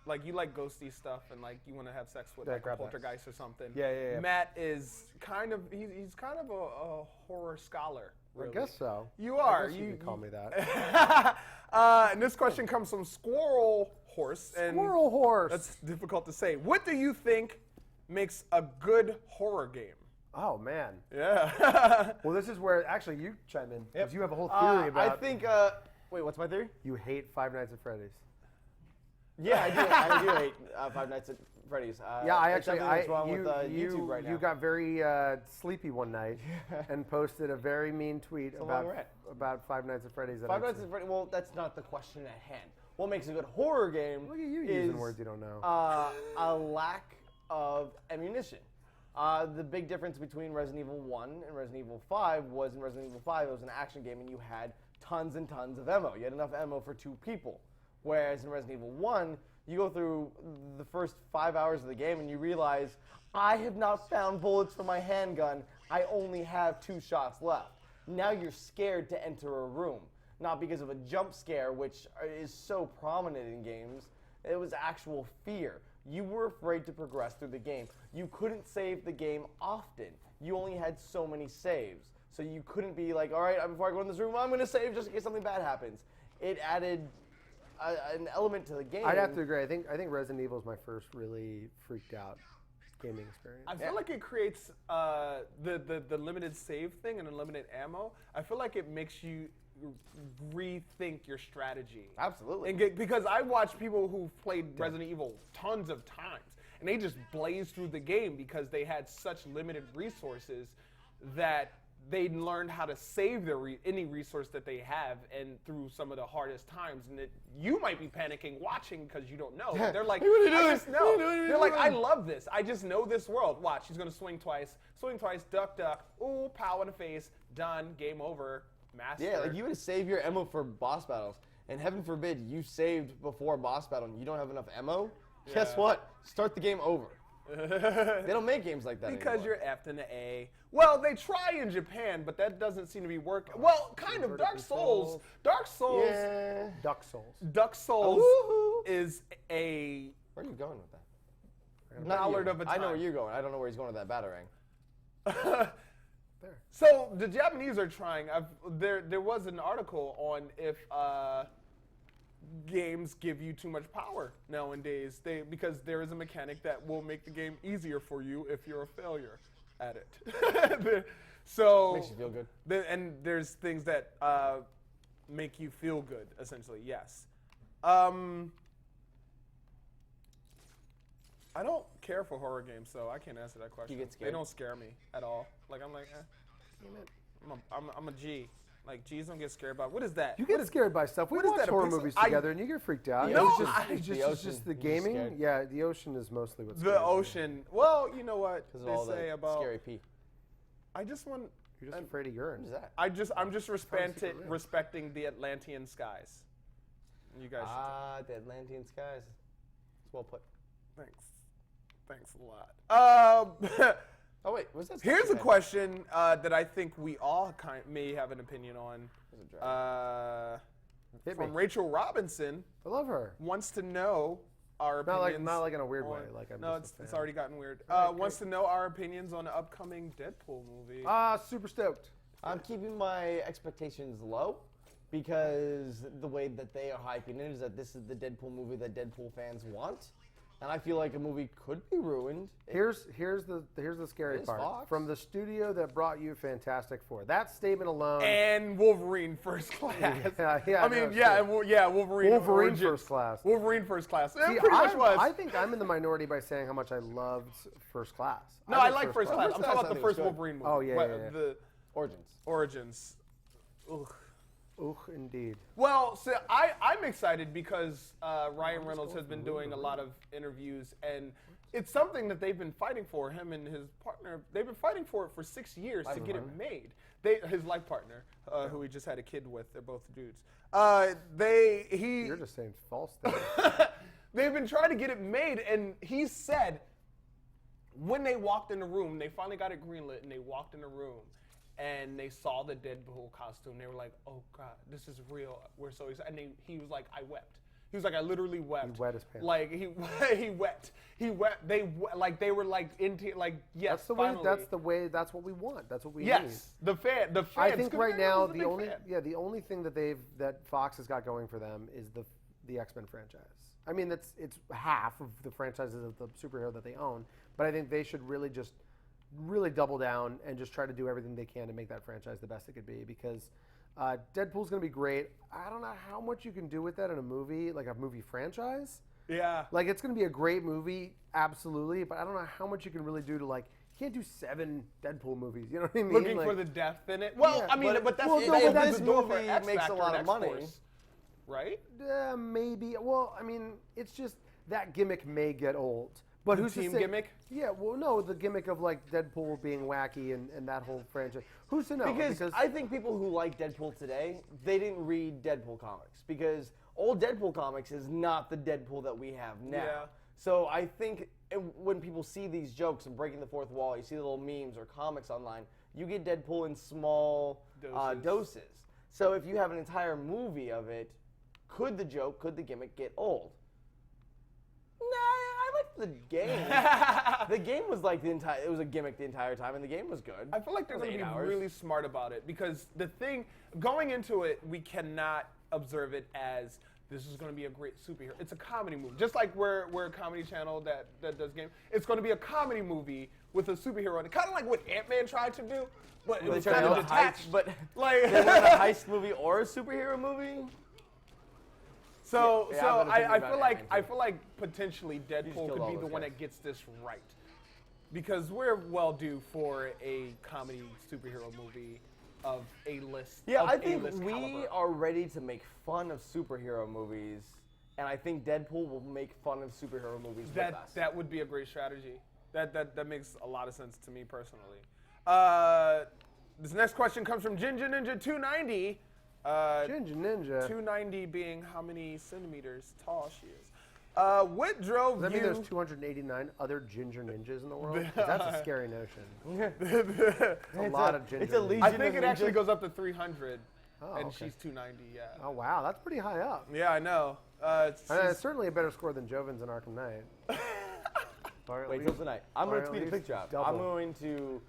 Like you like ghosty stuff and like you want to have sex with like a poltergeist or something. Yeah. Matt is kind of he's kind of a horror scholar. Really. I guess so. You are. You can call me that. And this question comes from Squirrel Horse. Squirrel Horse. That's difficult to say. What do you think makes a good horror game? Oh, man. Yeah. Well, this is where, actually, you chime in. Because you have a whole theory about... I think, wait, what's my theory? You hate Five Nights at Freddy's. Yeah, I do hate Five Nights at Freddy's. Yeah, I actually... What's wrong with YouTube right now. You got very sleepy one night and posted a very mean tweet about Five Nights at Freddy's. Five Nights at Freddy's, well, that's not the question at hand. What makes a good horror game Look at you using words you don't know. A lack of ammunition. The big difference between Resident Evil 1 and Resident Evil 5 was in Resident Evil 5, it was an action game and you had tons and tons of ammo. You had enough ammo for 2 people. Whereas in Resident Evil 1, You go through the first 5 hours of the game and you realize, I have not found bullets for my handgun. I only have 2 shots left. Now you're scared to enter a room. Not because of a jump scare, which is so prominent in games. It was actual fear. You were afraid to progress through the game. You couldn't save the game often. You only had so many saves. So you couldn't be like, all right, before I go in this room, I'm going to save just in case something bad happens. It added an element to the game. I'd have to agree. I think Resident Evil is my first really freaked out gaming experience. I feel like it creates the limited save thing and unlimited ammo. I feel like it makes you rethink your strategy. Absolutely. And because I watch people who played Resident Evil tons of times, and they just blazed through the game because they had such limited resources that they learned how to save any resource that they have, and through some of the hardest times. And you might be panicking watching because you don't know. But they're like, I just know. They're like, I love this. I just know this world. Watch, he's gonna swing twice, duck, ooh, pow in the face, done, game over, master. Yeah, like you would have saved your ammo for boss battles, and heaven forbid you saved before a boss battle and you don't have enough ammo. Guess what? Start the game over. They don't make games like that because anymore. you're effed in the A. Well, they try in Japan, but that doesn't seem to be working. Well, kind of. Dark Souls. Yeah. Duck Souls. Dark Souls Ooh. is a Where are you going with that? ballad of a time. I know where you're going. I don't know where he's going with that batarang. There. So the Japanese are trying. There was an article on if games give you too much power nowadays. Because there is a mechanic that will make the game easier for you if you're a failure at it. So Makes you feel good. And there's things that make you feel good, essentially. Yes. I don't care for horror games, so I can't answer that question. You get scared? They don't scare me at all. Like I'm like, I'm a G. Like G's don't get scared about. What is that? You get scared by stuff. We what is watch that, a horror pixel? movies I- together, and you get freaked out. The It's ocean. just, I think it's the just, ocean it's just the is scared. gaming. Yeah, the ocean is mostly what's The scares me. ocean. Well, you know what Because of they all say the about. scary pee. I just want. You're just afraid of urine. What is that? I'm just secret real. respecting the Atlantean skies. You guys. The Atlantean skies. It's well put. Thanks a lot. Oh wait, what's that? Here's a question that I think we all may have an opinion on. Hit From me. Rachel Robinson I love her. wants to know our Not like opinions. not like in a weird way. on- Like I'm no, just a it's fan. already gotten weird. Right, Wants great. to know our opinions on the upcoming Deadpool movie. Super stoked. I'm keeping my expectations low because the way that they are hyping it is that this is the Deadpool movie that Deadpool fans want, and I feel like a movie could be ruined. Here's the scary It is part. Fox. From the studio that brought you Fantastic Four. That statement alone. And Wolverine First Class. Yeah, I mean, no, yeah, sure. Wolverine. Wolverine Origins. First Class. Wolverine First Class. It See, pretty much was. I think I'm in the minority by saying how much I loved First Class. no, I think like First Class. I'm First talking Class, about I the think was first good. Wolverine movie. Oh, yeah, What- yeah, yeah. The Origins. Origins. Ugh. Ooh, indeed. Well, so I'm excited because Ryan Reynolds has been doing a lot of interviews, and it's something that they've been fighting for. Him and his partner, they've been fighting for it for 6 years to get it made. His life partner, who he just had a kid with, they're both dudes. You're just saying false things. They've been trying to get it made, and he said when they walked in the room, they finally got it greenlit, and they walked in the room, and they saw the Deadpool costume. They were like, "Oh God, this is real. We're so excited." And he was like, "I wept." He was like, "I literally wept." He wet his pants. Like he wept. He wept. They were like into like yes. That's the way. finally. That's the way. That's what we want. That's what we need. Yes, the fans. I think 'cause right Ryan now Reynolds is a the big only fan. the only thing that Fox has got going for them is the X-Men franchise. I mean, it's half of the franchises of the superhero that they own, but I think they should really double down and just try to do everything they can to make that franchise the best it could be, because Deadpool's going to be great. I don't know how much you can do with that in a movie, like a movie franchise. Yeah. Like, it's going to be a great movie, absolutely, but I don't know how much you can really do to, like, you can't do 7 Deadpool movies, you know what I mean? Looking Like, for the depth in it. Well, Yeah, I mean, but- but that's well, the no, thing. but that's- The door for movie X makes a Factor lot and of money. X-Force, right? Maybe. Well, I mean, it's just that gimmick may get old. But The who's to team say- gimmick? Yeah, well, no, the gimmick of like Deadpool being wacky and that whole franchise. Who's to know? Because I think people who like Deadpool today, they didn't read Deadpool comics. Because old Deadpool comics is not the Deadpool that we have now. Yeah. So I think when people see these jokes and breaking the fourth wall, you see little memes or comics online, you get Deadpool in small doses. So if you have an entire movie of it, could the gimmick get old? Nah, I liked the game. The game was like it was a gimmick the entire time, and the game was good. I feel like they're going to be really smart about it because the thing, going into it, we cannot observe it as this is going to be a great superhero. It's a comedy movie. Just like we're a comedy channel that does games. It's going to be a comedy movie with a superhero in it. Kind of like what Ant-Man tried to do, but it was kind of detached. But like they weren't a heist movie or a superhero movie. So I feel like potentially just Deadpool killed could all be the those one guys. that gets this right. Because we're well due for a comedy superhero movie of a list. Yeah, of I think A-list we caliber. are ready to make fun of superhero movies, and I think Deadpool will make fun of superhero movies with us. That would be a great strategy. That makes a lot of sense to me personally. This next question comes from Ginger Ninja 290. Ginger Ninja. 290 being how many centimeters tall she is. What drove Does that you? mean there's 289 other Ginger Ninjas in the world? 'Cause that's a scary notion. A lot of Ginger it's a Ninjas. legion I think of it actually ninjas. goes up to 300, and okay. she's 290. Yeah. Oh, wow. That's pretty high up. Yeah, I know. It's certainly a better score than Joven's and Arkham Knight. Or at Wait least- till tonight. I'm or going to at tweet a least picture out. double. I'm going to,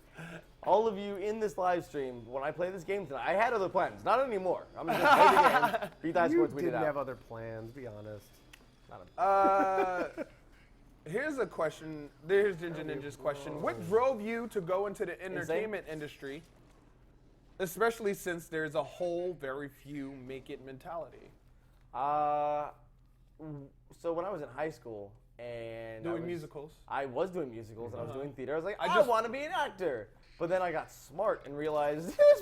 all of you in this live stream, when I play this game tonight, I had other plans. Not anymore. I'm just going to play the game, beat the high score, You and tweet it didn't out. have other plans, be honest. Here's a question. There's Ginger Ninja's question. What drove you to go into the entertainment industry, especially since there's a whole very few make it mentality? So when I was in high school and Doing musicals. I was doing musicals and I was doing theater. I was like, I I just- want to be an actor. But then I got smart and realized, who's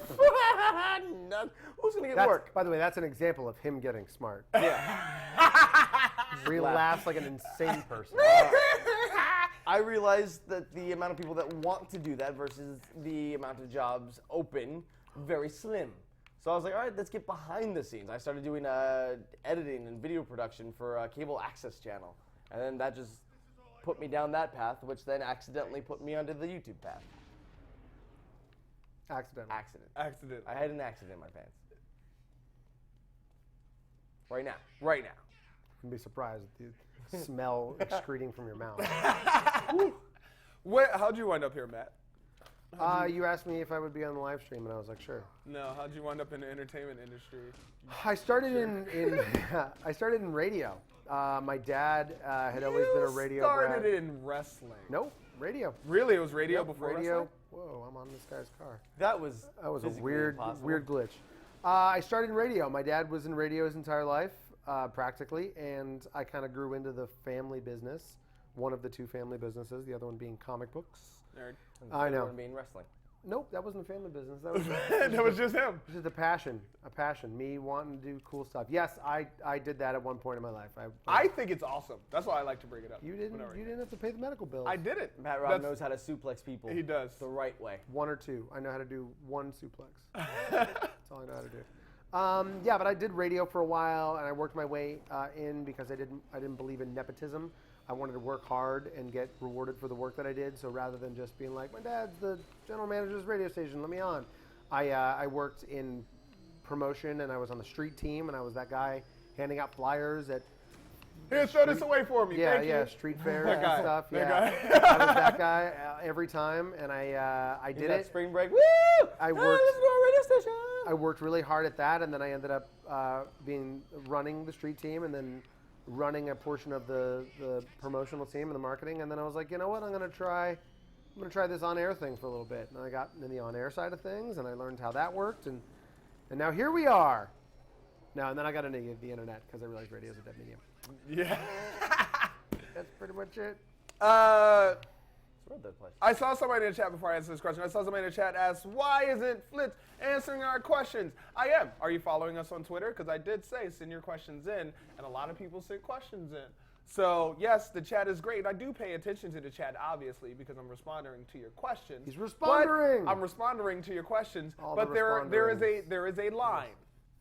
going to get work? By the way, that's an example of him getting smart. Yeah. Where he laughs like an insane person. I realized that the amount of people that want to do that versus the amount of jobs open, very slim. So I was like, all right, let's get behind the scenes. I started doing editing and video production for a cable access channel. And then that just put me down that path, which then accidentally put me onto the YouTube path. Accident. Accident. I had an accident in my pants. Right now. Right now. You'd be surprised at the smell excreting from your mouth. How'd you wind up here, Matt? You asked me if I would be on the live stream, and I was like, sure. No, how'd you wind up in the entertainment industry? I started I started in radio. My dad had always been a radio started brat. in wrestling. Nope, radio. Really? It was radio Yep, before radio. wrestling? Whoa, I'm on this guy's car. That was That was a physically weird impossible. glitch. I started in radio. My dad was in radio his entire life, practically, and I kind of grew into the family business. One of the two family businesses, the other one being comic books. Nerd. And I know. everyone being wrestling. Nope, that wasn't a family business. That was That was just him. just a passion. Me wanting to do cool stuff. Yes, I did that at one point in my life. I think it's awesome. That's why I like to bring it up. you didn't have to pay the medical bills. I did it. Matt Raub knows how to suplex people. He does. The right way. One or two. I know how to do one suplex. That's all I know how to do. Yeah, but I did radio for a while, and I worked my way in because I didn't believe in nepotism. I wanted to work hard and get rewarded for the work that I did. So rather than just being like, my dad's the general manager of this radio station, let me on, I worked in promotion, and I was on the street team, and I was that guy handing out flyers at Here, throw this away for me. yeah, Thank yeah, you. street fairs That and guy. stuff. That Yeah, guy. I was that guy every time, and I did That it. spring break. Woo! I Let's worked. go to a radio station. I worked really hard at that, and then I ended up running the street team, and then running a portion of the promotional team and the marketing. And then I was like, you know what? I'm gonna try this on-air thing for a little bit. And I got in the on-air side of things, and I learned how that worked, and now here we are. No, and then I got into the internet because I realized radio is a dead medium. Yeah. That's pretty much it. I saw somebody in the chat before I answered this question. I saw somebody in the chat ask, why isn't FLitz answering our questions? I am. Are you following us on Twitter? Because I did say send your questions in, and a lot of people sent questions in. So, yes, the chat is great. I do pay attention to the chat, obviously, because I'm responding to your questions. He's responding. But I'm responding to your questions. All But the there is responderings. a line,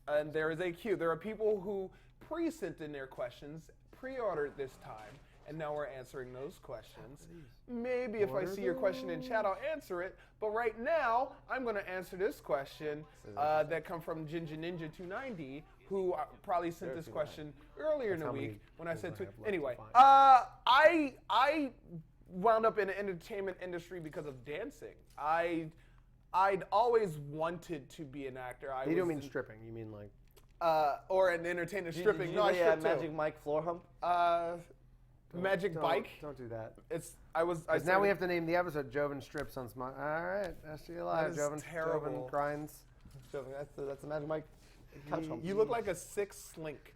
and there is a queue. There are people who pre-sent in their questions, pre-ordered this time, and now we're answering those questions. Maybe if I see your question in chat, I'll answer it. But right now, I'm going to answer this question that come from Ginger Ninja 290, who probably sent this question earlier in the week when I said anyway. I wound up in the entertainment industry because of dancing. I'd always wanted to be an actor. You don't mean stripping. You mean like or an entertainer stripping. Did you No, I do stripped the Magic Mike floor hump? Magic bike. Don't do that. Now we have to name the episode Joven strips on Smosh. All right, SGA Live. That is terrible. Joven grinds. That's the Magic Mike couch hump. You look like a sick slink.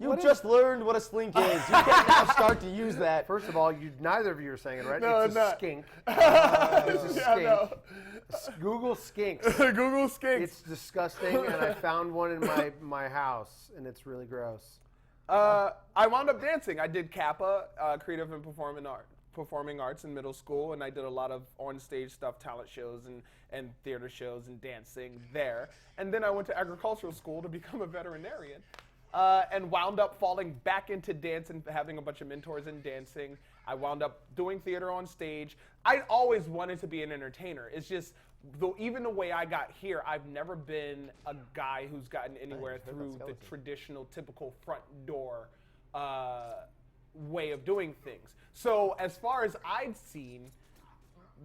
You just learned what a slink is. You can't now start to use that. First of all, neither of you are saying it right. No, it's a not. skink. It's a skink. No. Google skinks. Google skinks. It's disgusting, and I found one in my house, and it's really gross. I wound up dancing. I did Kappa, creative and performing arts in middle school, and I did a lot of on-stage stuff, talent shows and theater shows and dancing there. And then I went to agricultural school to become a veterinarian. And wound up falling back into dance and having a bunch of mentors in dancing. I wound up doing theater on stage. I always wanted to be an entertainer. It's just, even the way I got here, I've never been a guy who's gotten anywhere through the traditional, typical front door way of doing things. So as far as I'd seen,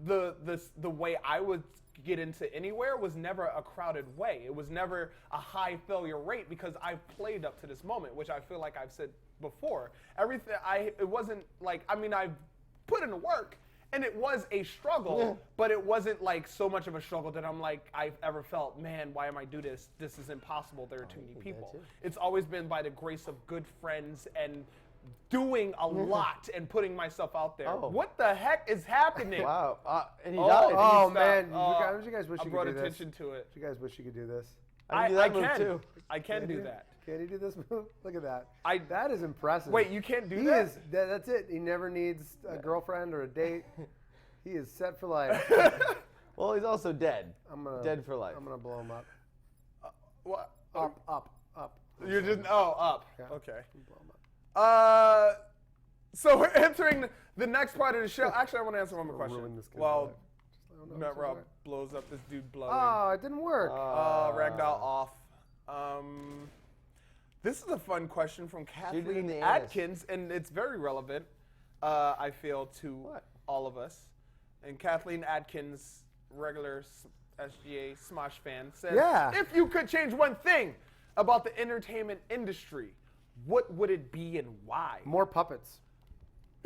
the way I would get into anywhere was never a crowded way. It was never a high failure rate because I've played up to this moment, which I feel like I've said before. It wasn't like, I've put in the work and it was a struggle, but it wasn't like so much of a struggle that I'm like, I've ever felt, man, why am I do this? This is impossible. There are too many people. It's always been by the grace of good friends and doing a lot and putting myself out there. What the heck is happening? Wow. And he died. Oh man, you guys wish you could do this. I brought attention to it. You guys wish you could do this. I can. Too. I can do that. Can you do this move? Look at that. That is impressive. Wait, you can't do that? That's it. He never needs a girlfriend or a date. He is set for life. Well, he's also dead. Dead for life. I'm gonna blow him up. What? Up. You're just up. Yeah. Okay. Blow him up. So we're entering the next part of the show. Actually, I want to answer one more question. While Matt Raub blows up this dude blowing. Oh, it didn't work. Ragdoll off. This is a fun question from Kathleen Atkins, and it's very relevant, I feel, to all of us. And Kathleen Atkins, regular SGA Smosh fan, says, if you could change one thing about the entertainment industry, what would it be and why? More puppets.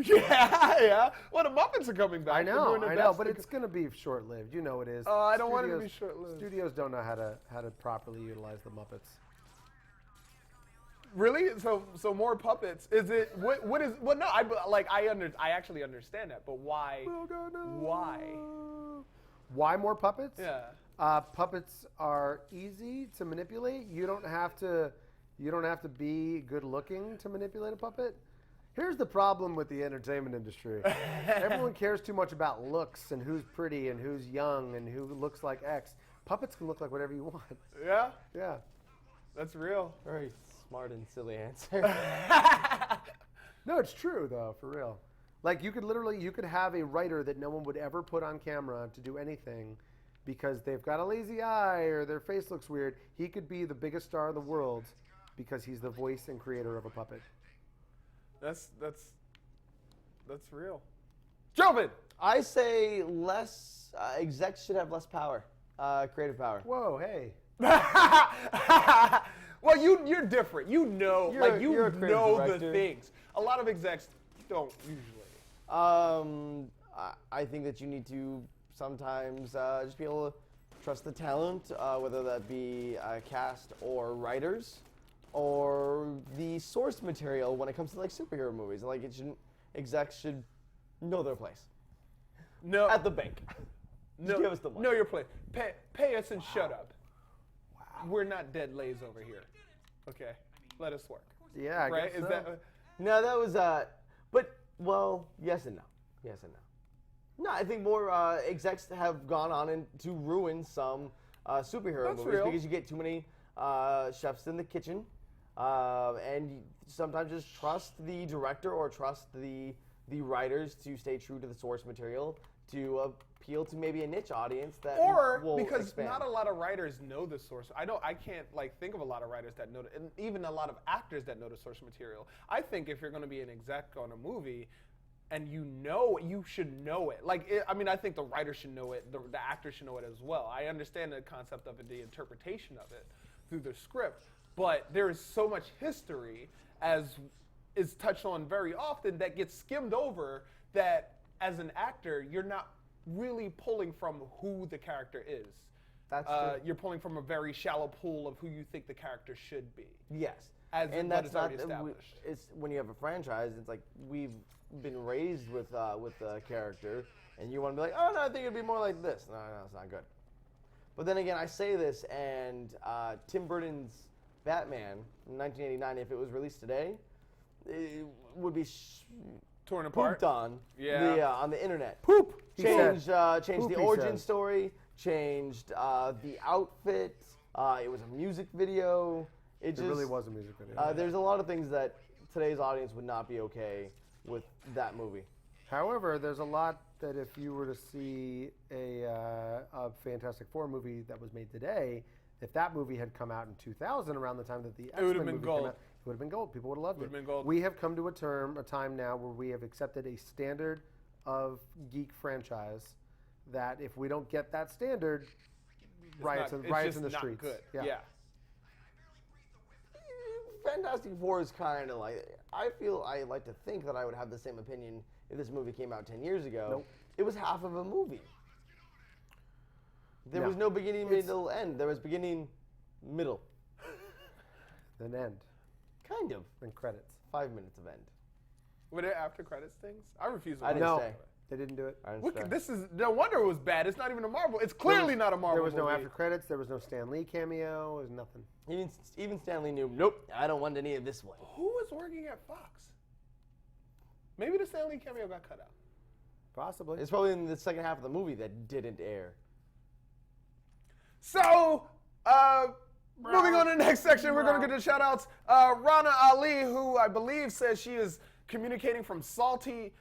Yeah. Well, the Muppets are coming back. I know, but it's going to be short-lived. You know it is. I don't want it to be short-lived. Studios don't know how to properly utilize the Muppets. Really? So more puppets? Is it what is? Well, no. I actually understand that, but why? Why? Why more puppets? Yeah. Puppets are easy to manipulate. You don't have to be good looking to manipulate a puppet. Here's the problem with the entertainment industry. Everyone cares too much about looks and who's pretty and who's young and who looks like X. Puppets can look like whatever you want. Yeah? Yeah. That's real. Very smart and silly answer. No, it's true though, for real. Like you could have a writer that no one would ever put on camera to do anything because they've got a lazy eye or their face looks weird. He could be the biggest star in the world because he's the voice and creator of a puppet. That's real. Joven! I say less execs should have less power, creative power. Whoa, hey. Well, you're different. You know, You're a creative know director. the things. A lot of execs don't usually. I think that you need to sometimes just be able to trust the talent, whether that be cast or writers, or the source material when it comes to like superhero movies. Like execs should know their place. No. At the bank. Just give us the money. Know your place. Pay us and shut up. Wow. We're not dead lays over here. Okay. Let us work. Yeah, I right? guess Is so. that No, that was but well, yes and no. Yes and no. No, I think more execs have gone on and to ruin some superhero That's movies real. because you get too many chefs in the kitchen. and sometimes just trust the director or trust the writers to stay true to the source material to appeal to maybe a niche audience that will because expand. not a lot of writers know the source. I can't like think of a lot of writers that know, and even a lot of actors that know the source material. I think if you're going to be an exec on a movie, and you should know it. I think the writer should know it, the actor should know it as well. I understand the concept of it, the interpretation of it through the script, but there is so much history, as is touched on very often, that gets skimmed over, that as an actor, you're not really pulling from who the character is. That's true. You're pulling from a very shallow pool of who you think the character should be. Yes. And that's already established. It's when you have a franchise, it's like we've been raised with a character, and you want to be like, oh no, I think it'd be more like this. No, it's not good. But then again, I say this, and Tim Burton's Batman from 1989, if it was released today, it would be torn apart. Pooped on. Yeah. On the internet. Poop. Changed Poop, the he origin said. story. Changed the outfit. It was a music video. It really was a music video. There's a lot of things that today's audience would not be okay with that movie. However, there's a lot that if you were to see a Fantastic Four movie that was made today, if that movie had come out in 2000, around the time that the X-Men would have been movie gold. came out, it would have been gold. People would have loved Would have it. been gold. We have come to a time now where we have accepted a standard of Geek franchise that if we don't get that standard, riots in the not streets. Good. Yeah. Yeah. Fantastic Four is kind of like, I like to think that I would have the same opinion if this movie came out 10 years ago. Nope. It was half of a movie. There No. was no beginning, middle, end. There was beginning, middle. Then end. Kind of. Then credits. 5 minutes of end. Were there after credits things? I refuse to I watch didn't No, stay. they didn't do it. I didn't Look, stay. this is no wonder it was bad. It's not even a Marvel. It's clearly not a Marvel. There was no movie. after credits. There was no Stan Lee cameo. There was nothing. Even Stanley knew, nope, I don't want any of this one. Who was working at Fox? Maybe the Stan Lee cameo got cut out. Possibly. It's probably in the second half of the movie that didn't air. So, moving on to the next section, we're going to get to shout-outs. Rana Ali, who I believe says she is communicating from Saudi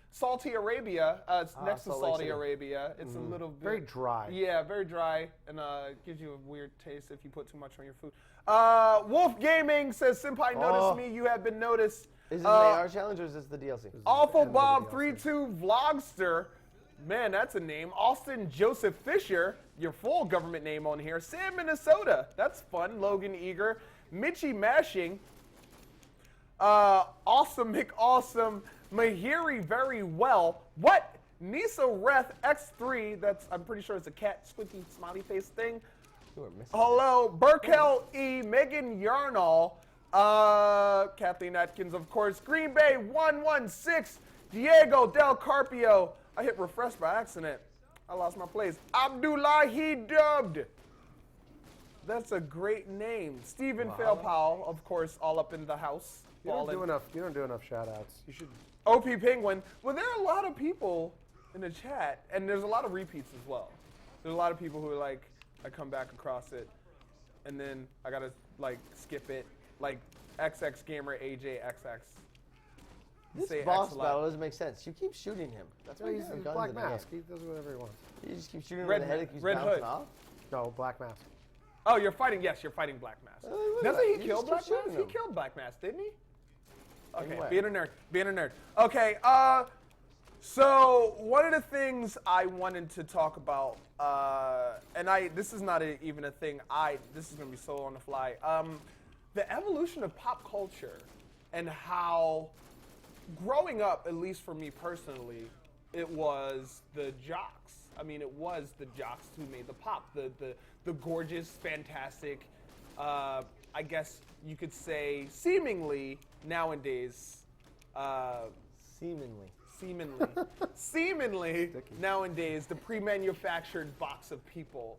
Arabia. It's next to Salt Lake Saudi City. Arabia. It's a little bit... Very dry. Yeah, very dry, and gives you a weird taste if you put too much on your food. Wolf Gaming says, Senpai, notice me. You have been noticed. Is this an AR challenge or is this the DLC? Awful And Bob nobody else 32 Vlogster. Man, that's a name. Austin Joseph Fisher, your full government name on here. Sam, Minnesota. That's fun. Logan Eager. Mitchie Mashing. Awesome McAwesome. Mahiri very well. What? Nisa Reth X3. That's, I'm pretty sure it's a cat squinty smiley face thing. You are missing. Hello. Burkel E. Megan Yarnall. Kathleen Atkins, of course. Green Bay 116. Diego Del Carpio. I hit refresh by accident. I lost my place. Abdullahi Dubbed. That's a great name. Stephen Fail Powell, of course, all up in the house. You don't Ballin'. do enough. You don't do enough shout outs. You should. OP Penguin. Well, there are a lot of people in the chat, and there's a lot of repeats as well. There's a lot of people who are like, I come back across it, and then I gotta like skip it. Like XX Gamer AJ XX. This Say boss X a lot. battle doesn't make sense. You keep shooting him. That's why He's he's a Black Mask. He does whatever he wants. You just keep shooting him Red in the head. It keeps Red bouncing Hood. off. No, Black Mask. Oh, you're fighting. Yes, you're fighting Black Mask. look at Doesn't that. he You kill just Black keep Mask? shooting He him. killed Black Mask, didn't he? Okay, Anyway. being a nerd. Being a nerd. Okay. So one of the things I wanted to talk about, and this is not even a thing. This is gonna be so on the fly. The evolution of pop culture and how growing up, at least for me personally, it was the jocks. I mean, it was the jocks who made the pop, the gorgeous, fantastic, I guess you could say seemingly nowadays, seemingly nowadays, the pre-manufactured box of people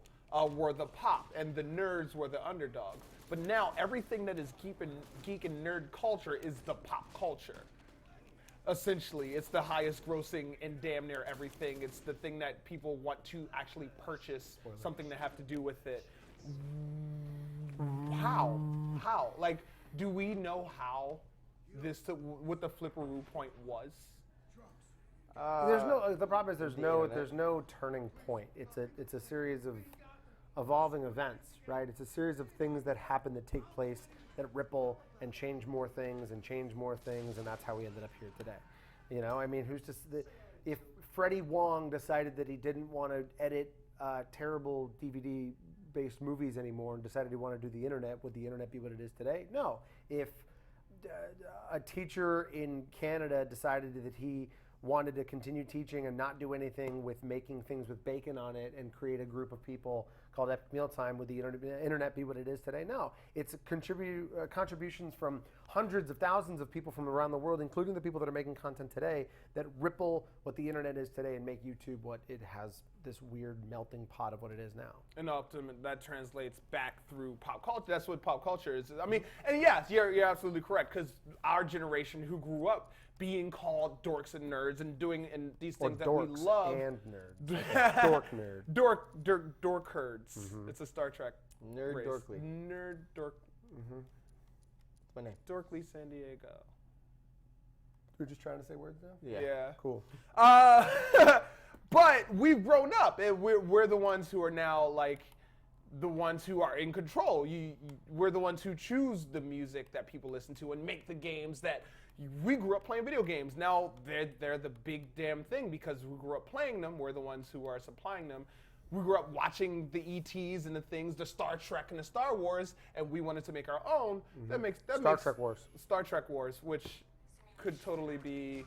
were the pop, and the nerds were the underdog. But now everything that is geek and nerd culture is the pop culture. Essentially, it's the highest grossing in damn near everything. It's the thing that people want to actually purchase, something to have to do with it. How? Like, Do we know how what the flipperoo point was? There's no. The problem is there's no turning point. It's a series of evolving events, right? It's a series of things that happen that take place that ripple and change more things and change more things, and that's how we ended up here today. You know, I mean, if Freddie Wong decided that he didn't want to edit terrible DVD-based movies anymore and decided he wanted to do the internet, would the internet be what it is today? No. If a teacher in Canada decided that he wanted to continue teaching and not do anything with making things with bacon on it and create a group of people called Epic Mealtime, would the internet be what it is today? No. It's contributions from hundreds of thousands of people from around the world, including the people that are making content today, that ripple what the internet is today and make YouTube what it has, this weird melting pot of what it is now. And ultimately, that translates back through pop culture. That's what pop culture is. I mean, and yes, you're absolutely correct, because our generation who grew up being called dorks and nerds and doing these things that we love. And nerds. Dork nerd. Dork herds. Mm-hmm. It's a Star Trek Nerd race. Dorkly. Nerd Dork. Mm-hmm. That's my name. Dorkly San Diego. You're just trying to say words now? Yeah. Cool. But we've grown up, and we're the ones who are now like the ones who are in control. We're the ones who choose the music that people listen to and make the games that we grew up playing video games. Now they're the big damn thing because we grew up playing them. We're the ones who are supplying them. We grew up watching the ETs and the things, the Star Trek and the Star Wars, and we wanted to make our own. Mm-hmm. Star Trek Wars, which could totally be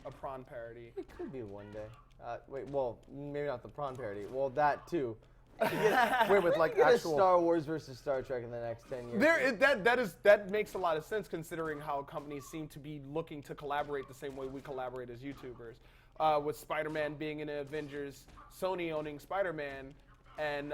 a prawn parody. It could be one day. Well, maybe not the prawn parody. Well, that too. Wait, with like actual Star Wars versus Star Trek in the next 10 years. That makes a lot of sense considering how companies seem to be looking to collaborate the same way we collaborate as YouTubers. With Spider-Man being in the Avengers, Sony owning Spider-Man, and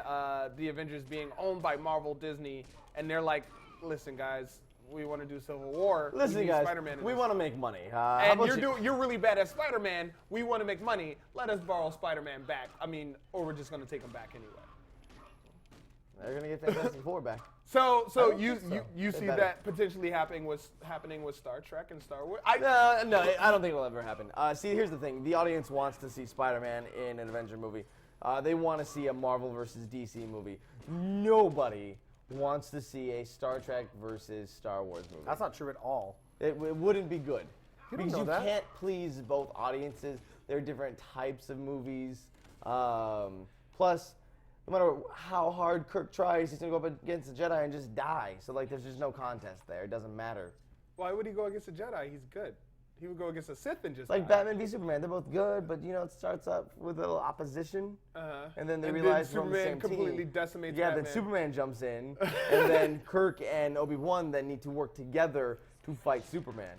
the Avengers being owned by Marvel Disney, and they're like, listen guys, we want to do Civil War. Listen, guys, Spider-Man we want to make money. And you're really bad at Spider-Man. We want to make money. Let us borrow Spider-Man back. I mean, or we're just going to take him back anyway. They're going to get Fantastic Four back. So you see that potentially happening with Star Trek and Star Wars? No, I don't think it'll ever happen. See, here's the thing. The audience wants to see Spider-Man in an Avenger movie. They want to see a Marvel versus DC movie. Nobody wants to see a Star Trek versus Star Wars movie. That's not true at all. It wouldn't be good. Because you that. can't please both audiences. There are different types of movies. Plus, no matter how hard Kirk tries, he's going to go up against the Jedi and just die. So, like, there's just no contest there. It doesn't matter. Why would he go against a Jedi? He's good. He would go against a Sith and just like die. Batman v Superman. They're both good, but, you know, it starts up with a little opposition. And then they and realize then we're on the same Superman completely team. decimates Yeah, Batman. then Superman jumps in. And then Kirk and Obi-Wan then need to work together to fight Superman.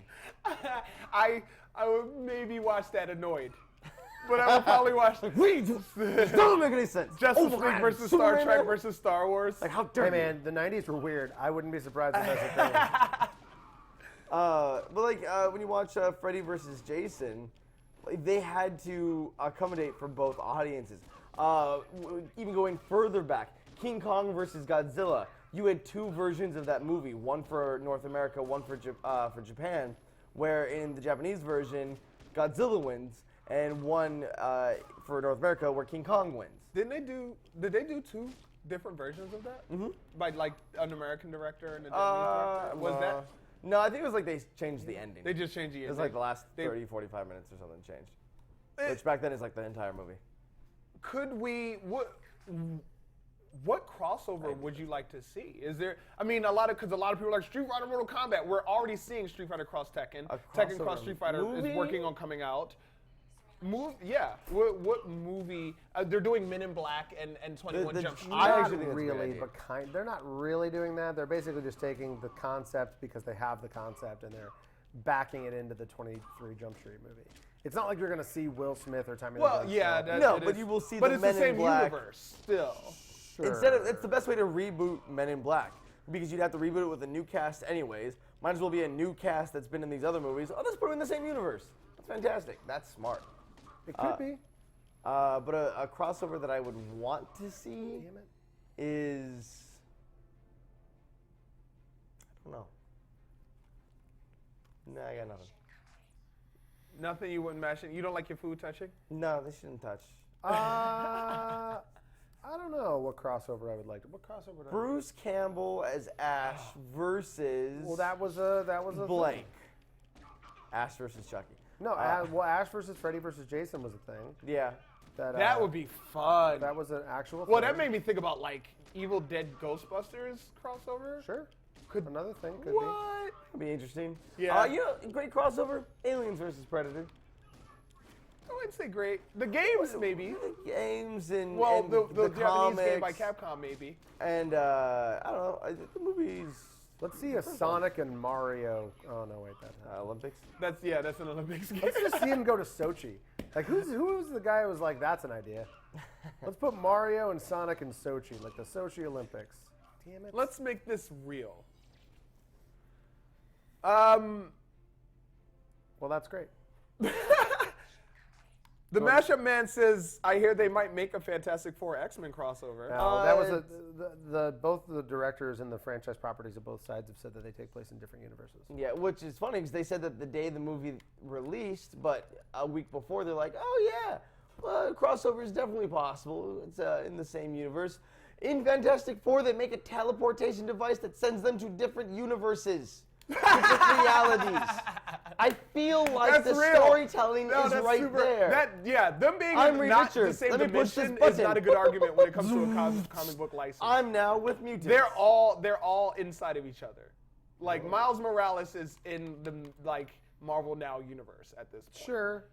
I would maybe watch that annoyed. But I would probably watch It doesn't make any sense. Justice League versus Star Superman Trek versus Star Wars. Like, how dare Hey man, the 90s were weird. I wouldn't be surprised if that's a thing. But like when you watch Freddy versus Jason, like, they had to accommodate for both audiences. Even going further back, King Kong versus Godzilla. You had two versions of that movie, one for North America, one for Japan, where in the Japanese version, Godzilla wins, and one for North America where King Kong wins. Did they do two different versions of that? Mm-hmm. By like an American director and a Japanese director? Was that? No, I think it was like they changed the ending. They just changed the ending. It was like the last 30, 45 minutes or something changed. Which back then is like the entire movie. Could we, what crossover would you like to see? Is there, I mean, because a lot of people are like Street Fighter, Mortal Kombat. We're already seeing Street Fighter cross Tekken. Tekken cross Street Fighter is working on coming out. What movie? They're doing Men in Black and 21 Jump Street. I actually Not think really, but they're not really doing that. They're basically just taking the concept because they have the concept and they're backing it into the 23 Jump Street movie. It's not like you're going to see Will Smith or Tommy Lee Jones. Well, yeah, but you will see but the it's Men the same in Black. universe still. Sure. It's the best way to reboot Men in Black because you'd have to reboot it with a new cast anyways. Might as well be a new cast that's been in these other movies. Oh, let's put them in the same universe. That's fantastic. That's smart. It could be. But a crossover that I would want to see is No. Nah, I got nothing. Nothing you wouldn't mash in. You don't like your food touching? No, they shouldn't touch. I don't know what crossover I would like. What crossover? Would I Bruce Campbell as Ash versus Well, that was a blank. thing. Ash versus Chucky. No, Ash versus Freddy versus Jason was a thing. Yeah. That would be fun. That was an actual thing. Well, that made me think about like Evil Dead Ghostbusters crossover. Sure. Could Another thing could what? That'd be interesting. Yeah. You know, great crossover. Aliens versus Predator. I wouldn't say great. The games maybe. The games and Well, and the the Japanese comics game by Capcom maybe. and I don't know. The movies. be. Let's see a Sonic and Mario. Oh no, wait, that. Olympics. That's an Olympics game. Let's just see him go to Sochi. Like who was the guy who was like, that's an idea? Let's put Mario and Sonic in Sochi, like the Sochi Olympics. Damn it. Let's make this real. Well, that's great. The Mashup Man says, I hear they might make a Fantastic Four X-Men crossover. Now, that was both the directors and the franchise properties of both sides have said that they take place in different universes. Yeah, which is funny because they said that the day the movie released, but a week before they're like, oh yeah, crossover is definitely possible. It's in the same universe. In Fantastic Four, they make a teleportation device that sends them to different universes, different realities. I feel like That's the real. storytelling No, is that's right super, there. Them being I'm in Reed not the Richards. same Let me push this dimension is button. not a good argument when it comes to a comic book license. I'm now with mutants. They're all inside of each other. Like Miles Morales is in the Marvel Now universe at this point. Sure.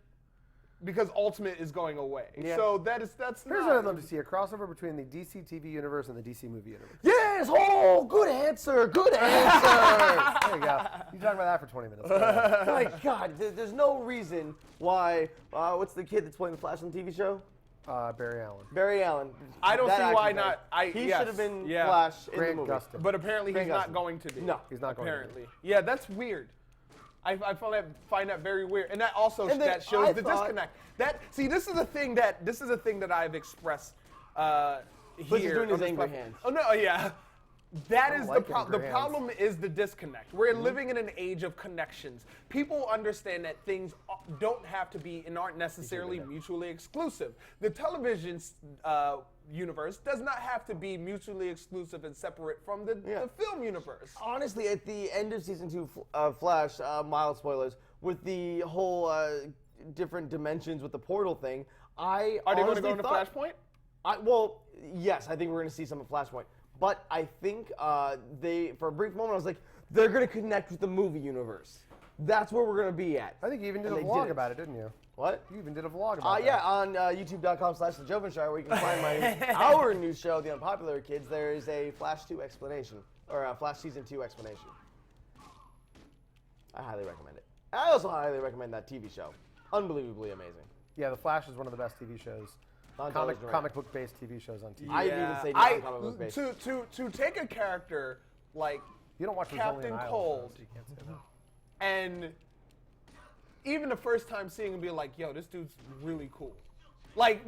Because Ultimate is going away. Yeah. So that's Here's what I'd love to see, a crossover between the DC TV universe and the DC movie universe. Yes! Oh, good answer. Good answer. There you go. You talk about that for 20 minutes. Go ahead. My God, there's no reason why. What's the kid that's playing the Flash on the TV show? Barry Allen. Barry Allen. I don't That see why actor not. He Yes, should have been yeah. Flash in Grant the movie. Gustin. But apparently Grant he's not Gustin. going to be. No. He's not going to be. Apparently. Yeah, that's weird. I find that very weird, and that also And then that shows I the thought- disconnect. This is a thing that I've expressed here. But he's doing on his this angry platform. hands. Oh no, yeah. That is like the angry the hands. problem is the disconnect. We're living in an age of connections. People understand that things don't have to be and aren't necessarily mutually exclusive. The television universe does not have to be mutually exclusive and separate from the film universe. Honestly, at the end of season 2 of Flash, mild spoilers, with the whole different dimensions with the portal thing, Are they going to go into thought, Flashpoint? Well, yes, I think we're going to see some of Flashpoint. But I think for a brief moment, I was like, they're going to connect with the movie universe. That's where we're going to be at. I think you even did And a they vlog didn't. about it, didn't you? What? You even did a vlog about Yeah, that. on youtube.com/thejovenshire, where you can find our new show, The Unpopular Kids. There is a Flash 2 explanation, or a Flash Season 2 explanation. I highly recommend it. I also highly recommend that TV show. Unbelievably amazing. Yeah, The Flash is one of the best TV shows. On television right Comic book based TV shows on TV. I'd even say I non-comic book based. to take a character like You don't watch There's Only Captain an Island, Cold so you can't say that. and even the first time seeing him be like, yo, this dude's really cool. But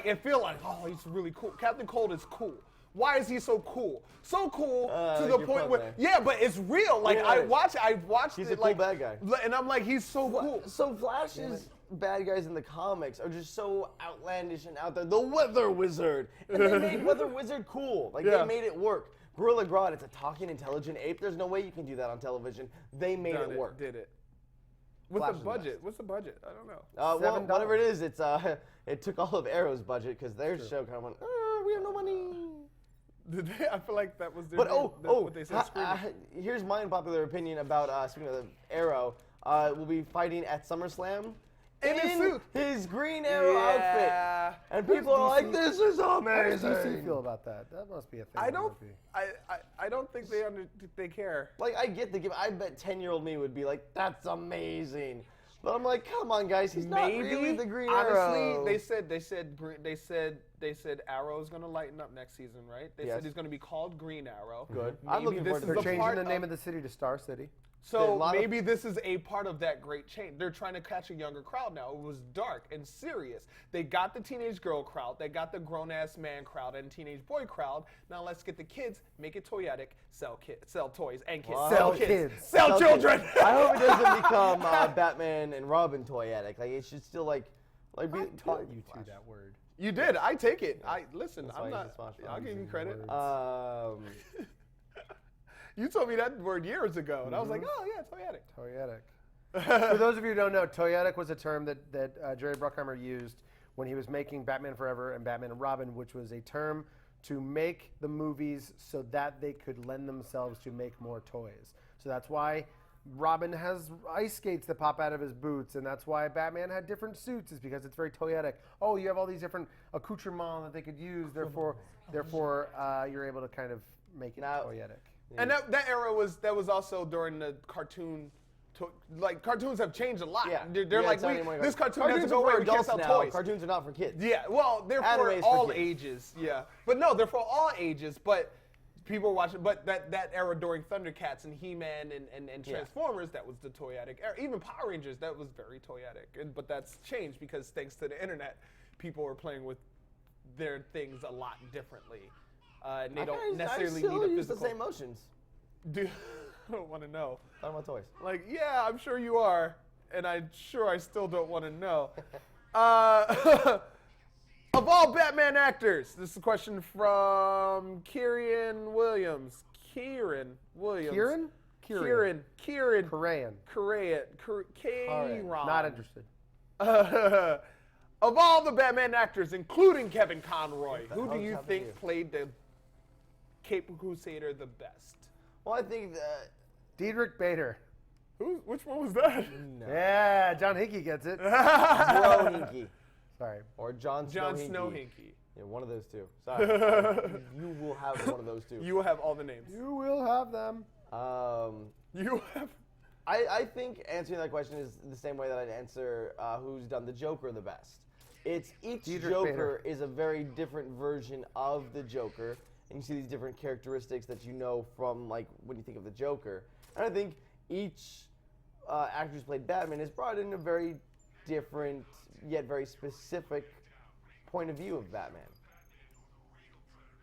it feel like, oh, he's really cool. Captain Cold is cool. Why is he so cool? So cool to the you're point fun where, there. yeah, but it's real. Like Yeah, I it is. watched He's it a cool like bad guy. and I'm like, he's so cool. So Flash's bad guys in the comics are just so outlandish and out there. The Weather Wizard, and they made Weather Wizard cool. Like Yeah. they made it work. Gorilla Grodd, it's a talking, intelligent ape. There's no way you can do that on television. They made Done it work. Did it. With Flash the is budget. best. What's the budget? I don't know. Well, $7. whatever it is, it's it took all of Arrow's budget because their show kind of went, we have no money. I feel like that was their But what they said. here's my unpopular opinion about speaking of Arrow. We'll be fighting at SummerSlam In his suit. his Green Arrow outfit, and people are like, "This is How does DC amazing." feel about that? That must be a thing. I in the don't. movie. I don't think they care. Like I get the give. I bet 10-year-old me would be like, "That's amazing," but I'm like, "Come on, guys, he's not really the Green Arrow." Honestly, they said Arrow's gonna lighten up next season, right? They Yes. said he's gonna be called Green Arrow. Good. Maybe I'm looking this forward is to They're the the changing part the name of- of the city to Star City. So maybe this is a part of that great change. They're trying to catch a younger crowd now. It was dark and serious. They got the teenage girl crowd. They got the grown-ass man crowd and teenage boy crowd. Now let's get the kids, make it toyetic, sell toys and kids. Wow. Sell kids. kids. Sell children. I hope it doesn't become Batman and Robin toyetic. Like it should still like I taught you two that word. You did. I take it. Listen. That's I'm why not. he's a Smosh I'll give you credit. You told me that word years ago, and I was like, oh yeah, toyetic. Toyetic. For those of you who don't know, toyetic was a term that Jerry Bruckheimer used when he was making Batman Forever and Batman and Robin, which was a term to make the movies so that they could lend themselves to make more toys. So that's why Robin has ice skates that pop out of his boots, and that's why Batman had different suits, is because it's very toyetic. Oh, you have all these different accoutrements that they could use, therefore you're able to kind of make it toyetic. And that era was also during the cartoon. Like cartoons have changed a lot. Yeah. They're like, this cartoon has to cartoons go are away. for We can't adults sell now. toys. Cartoons are not for kids. Yeah, well, they're Anime is for for all kids. ages. Yeah, but no, they're for all ages. But people are watching. But that era during Thundercats and He-Man and Transformers, that was the toyetic era. Even Power Rangers, that was very toyetic. But that's changed because thanks to the internet, people are playing with their things a lot differently. And they don't necessarily need a use physical. the same motions. Dude, I don't want to know. Talking about toys. Like, yeah, I'm sure you are, and I'm sure I still don't want to know. Of all Batman actors, this is a question from Kieran Williams. Kieran? Kieran. Not interested. Of all the Batman actors, including Kevin Conroy, who do you think played the Cape Crusader the best? Well, I think Diedrich Bader. Which one was that? no. Yeah, John Hickey gets it. Bro Hinky. Sorry. Or John Snow Hinky. Yeah, one of those two. Sorry. You will have one of those two. You will have all the names. You will have them. You have. I think answering that question is the same way that I'd answer who's done the Joker the best. It's each Diedrich Joker is a very different version of the Joker, and you see these different characteristics that you know from like when you think of the Joker. And I think each actor who's played Batman has brought in a very different yet very specific point of view of Batman.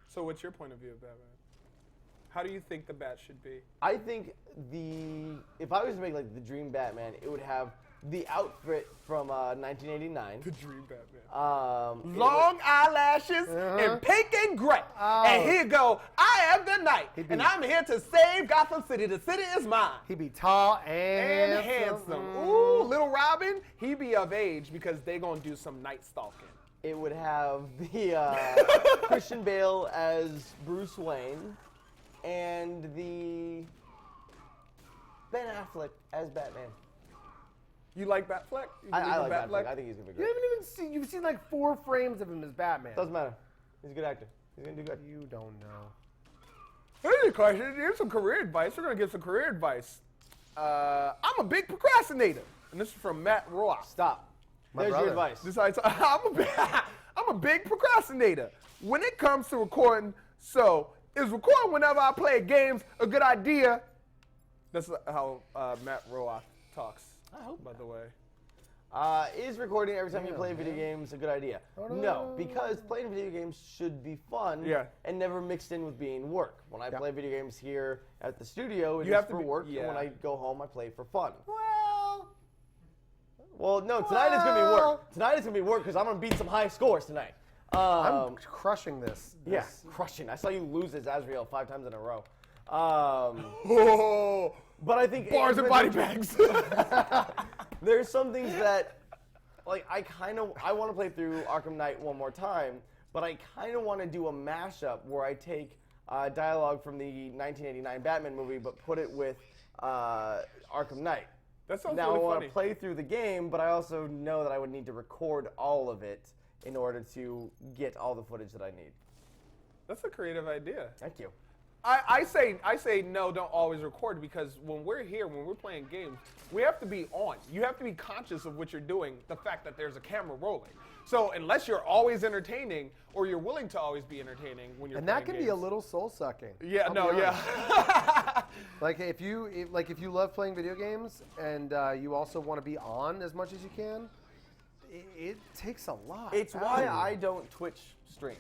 So what's your point of view of Batman? How do you think the Bat should be? I think if I was to make like the dream Batman, it would have the outfit from 1989. The dream Batman. Long eyelashes and pink and gray. And here go, I am the Knight, and I'm here to save Gotham City. The city is mine. He'd be tall And handsome. Ooh, little Robin, he be of age because they gonna do some night stalking. It would have the Christian Bale as Bruce Wayne, and the Ben Affleck as Batman. You like Batfleck? I like Batfleck. I think he's gonna be You great. haven't even seen. You've seen like 4 frames of him as Batman. Doesn't matter. He's a good actor. He's gonna do good. You don't know. Here's a question. Here's some career advice. We're gonna get some career advice. I'm a big procrastinator, and this is from Matt Raub. Stop. There's brother. your advice. I'm a big procrastinator when it comes to recording. So, is recording whenever I play games a good idea? That's how Matt Raub talks. I hope. By the way. Is recording every time you play video games a good idea? No, because playing video games should be fun and never mixed in with being work. When I play video games here at the studio, it's for work, and when I go home, I play for fun. Well, no, tonight it's gonna be work. Tonight it's gonna be work because I'm gonna beat some high scores tonight. I'm crushing this. Yeah, crushing. I saw you lose as Azrael 5 times in a row. But I think Bars and body bags. There's some things that, like, I want to play through Arkham Knight one more time, but I kind of want to do a mashup where I take dialogue from the 1989 Batman movie, but put it with Arkham Knight. That sounds Now really I want funny. to play through the game, but I also know that I would need to record all of it in order to get all the footage that I need. That's a creative idea. Thank you. I say no, don't always record, because when we're here, when we're playing games, we have to be on. You have to be conscious of what you're doing, the fact that there's a camera rolling. So unless you're always entertaining, or you're willing to always be entertaining when you're And playing that can games. be a little soul-sucking. Yeah, I'll no, be honest. yeah. Like if you love playing video games and you also want to be on as much as you can, it takes a lot. It's out why of you. I don't Twitch stream.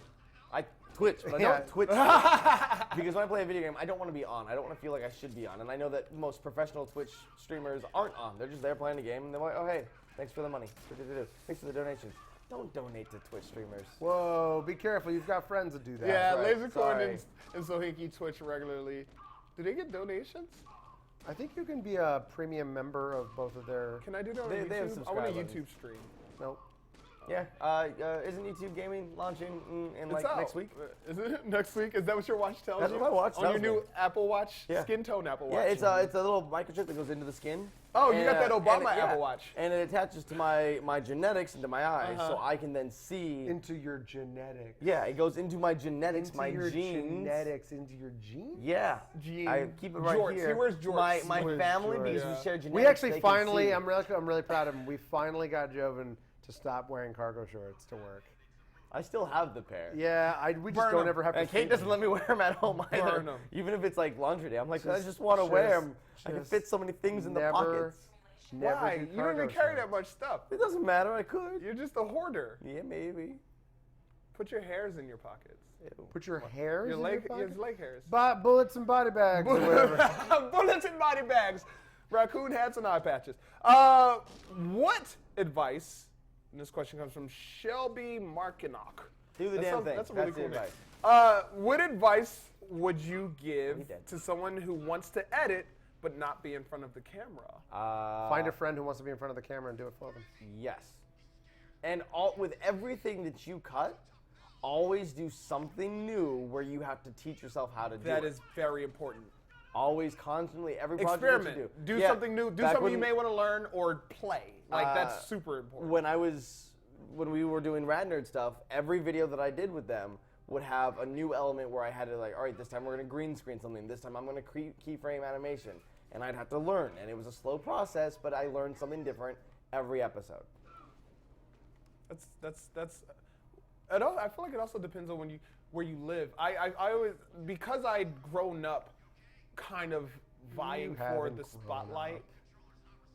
I Twitch, but I Yeah. don't Twitch stream. Because when I play a video game, I don't want to be on. I don't want to feel like I should be on. And I know that most professional Twitch streamers aren't on. They're just there playing a game, and they're like, oh, hey, thanks for the money. Thanks for the donations. Don't donate to Twitch streamers. Whoa, be careful. You've got friends that do that. Yeah, right. Lasercorn Sorry. and Sohinki Twitch regularly. Do they get donations? I think you can be a premium member of both of their. Can I do that on They have YouTube? I want a subscribe YouTube stream. Nope. Yeah, isn't YouTube gaming launching in like It's out. next week? Is it next week? Is that what your watch tells That's you? what my watch on tells your new me. Apple Watch, Yeah. skin tone Apple Yeah, Watch. it's a little microchip that goes into the skin. Oh, you got that and Obama yeah, Apple Watch. And it attaches to my genetics into my eyes, so Uh-huh. I can then see. Into your genetics. Yeah, it goes into my genetics, Into my your genes. genetics, into your genes. Yeah, Gene. I keep it right Jorts. here. He wears jorts. My He wears family, jorts. because Yeah. we share genetics. We actually they can finally, see. I'm really proud of him. We finally got Joven to stop wearing cargo shorts to work. I still have the pair. Yeah, we just Burn don't 'em. ever have to. And Kate feed doesn't them. let me wear them at home either. Burn 'em. Even if it's like laundry day, I'm like, I Just- just want to wear them. I can just fit so many things in the never- pockets. Never Why? do You don't cargo even carry that shorts. much stuff. It doesn't matter. I could. You're just a hoarder. Yeah, maybe. Put your hairs in your pockets. Ew. Put your hairs Your in leg, your your pocket? leg hairs. Bullets and body bags or whatever. Bullets and body bags, raccoon hats and eye patches. What advice? And this question comes from Shelby Markinock. Do the That damn sounds- thing. That's a really That's cool the name. advice. What advice would you give We dead. to someone who wants to edit but not be in front of the camera? Find a friend who wants to be in front of the camera and do it for them. Yes. And with everything that you cut, always do something new where you have to teach yourself how to do That it. is very important. Always, constantly, every project Experiment. that you Do Yeah, something new. Do back something you when- may want to learn or play. Like that's super important. When we were doing Rad Nerd stuff, every video that I did with them would have a new element where I had to like, all right, this time we're gonna green screen something. This time I'm gonna keyframe animation, and I'd have to learn. And it was a slow process, but I learned something different every episode. That's. I feel like it also depends on where you live. I always, because I'd grown up, kind of vying for haven't the grown spotlight up.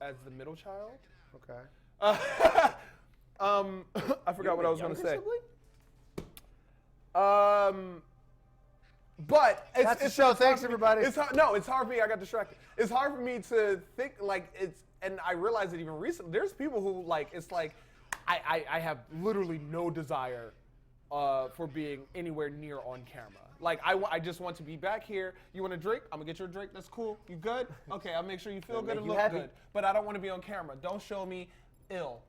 as the middle child. Okay. I forgot what I was going to Younger say. sibling? But That's the show. Thanks, everybody. It's hard, no, it's hard for me. I got distracted. It's hard for me to think and I realized it even recently. There's people who it's like, I have literally no desire for being anywhere near on camera. Like I just want to be back here. You want a drink? I'm gonna get you a drink. That's cool. You good? Okay, I'll make sure you feel good make and you look happy. good. But I don't want to be on camera. Don't show me ill.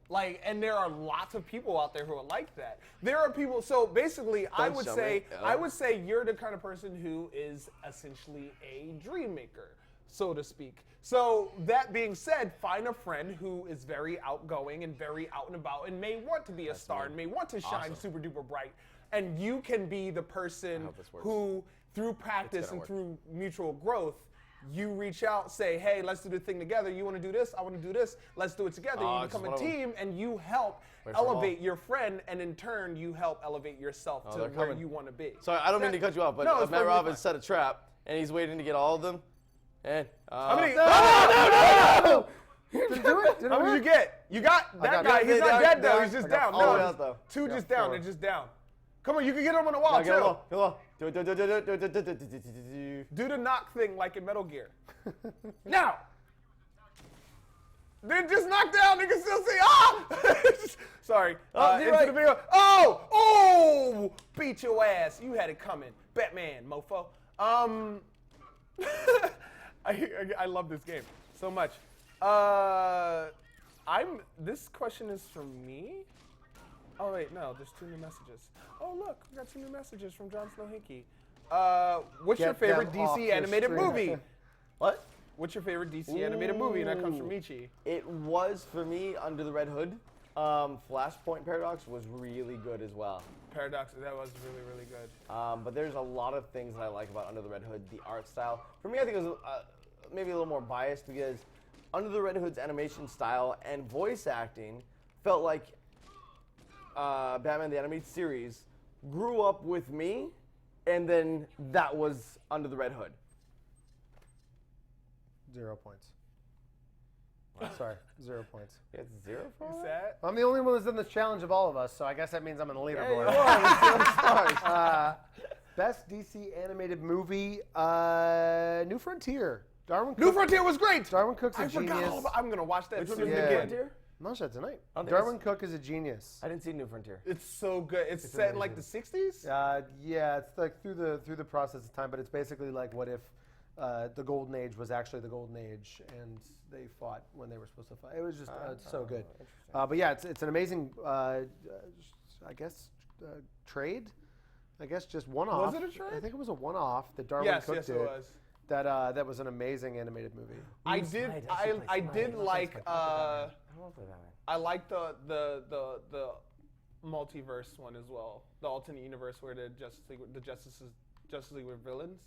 And there are lots of people out there who are like that. There are people. So basically, I Don't would show say me ill. I would say you're the kind of person who is essentially a dream maker, so to speak. So that being said, find a friend who is very outgoing and very out and about and may want to be a star and may want to shine Awesome. super duper bright. And you can be the person hope this works. who, through practice and work. through mutual growth, you reach out, say, hey, let's do the thing together. You want to do this? I want to do this. Let's do it together. Oh, You this is become a one of them. team and you help Where's the ball? elevate your friend, and in turn, you help elevate yourself to they're where coming. you want to be. Sorry, I don't mean to cut you off, but No, it's Matt perfectly Raub fine. has set a trap, and he's waiting to get all of them. And How many? no! Did it do it? Did it How many work? did you get? You got that got guy. it. He's not dead though. He's just I got down. all No, the way out, though. two I got just down. 4. They're just down. Come on, you can get them on the wall Okay, too. come on. Do it. Do the knock thing like in Metal Gear. Now. They're just knocked down. They can still see. Ah! Sorry. Oh, you're into right. the video. Oh! Beat your ass. You had it coming. Batman, mofo. I love this game so much. This question is from me? Oh wait, no, there's 2 new messages. Oh look, we got 2 new messages from Jon Snowhinky. What's your Get them favorite off DC your animated stream. movie? What? What's your favorite DC animated movie? And that comes from Ooh. Michi. It was for me Under the Red Hood. Flashpoint Paradox was really good as well. Paradox, that was really, really good. But there's a lot of things that I like about Under the Red Hood, the art style. For me, I think it was maybe a little more biased because Under the Red Hood's animation style and voice acting felt like Batman the Animated Series grew up with me, and then that was Under the Red Hood. 0 points. Sorry, 0 points. It's 0 for You that? sad? I'm the only one that's done this challenge of all of us, so I guess that means I'm in the Yeah, you leaderboard. are. It's 0 stars. Best DC animated movie, New Frontier. New Frontier was great. Darwin Cook's a I forgot genius. all about. I'm gonna watch that Which soon one is Yeah. New again. Frontier? I'm not sure tonight. I don't think Darwin it's- Cook is a genius. I didn't see New Frontier. It's so good. It's set in like the 60s. Yeah, it's like through the process of time, but it's basically like what if the Golden Age was actually the Golden Age, and they fought when they were supposed to fight. It was just it's so good. But yeah, it's an amazing, I guess, trade. I guess just one-off. Was it a trade? I think it was a one-off that Darwin Yes, Cook yes, did. it was. That was an amazing animated movie. I did like I like the multiverse one as well. The alternate universe where the Justice League were villains.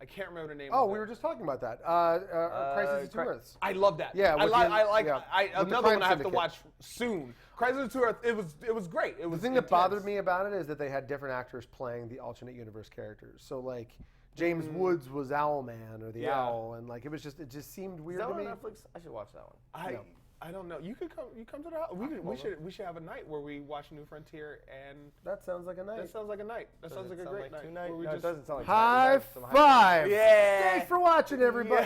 I can't remember the name. Oh, of we it. were just talking about that. Crisis of Two Earths. I love that. Yeah, I with like. the- I like. yeah, with the Another crime one I have to syndicate. watch soon. Crisis of Two Earths. It was great. It The was thing that intense. bothered me about it is that they had different actors playing the alternate universe characters. So like James Woods was Owlman or the Yeah. Owl, and like it just seemed Is weird that to one me. on Netflix? I should watch that one. No. I don't know. You come to the house. We should have a night where we watch New Frontier, and That sounds like a night. that sounds like a night. That sounds like a great night. Tonight? where we No, it just- doesn't sound like High tonight. five! Yeah. Thanks for watching, everybody.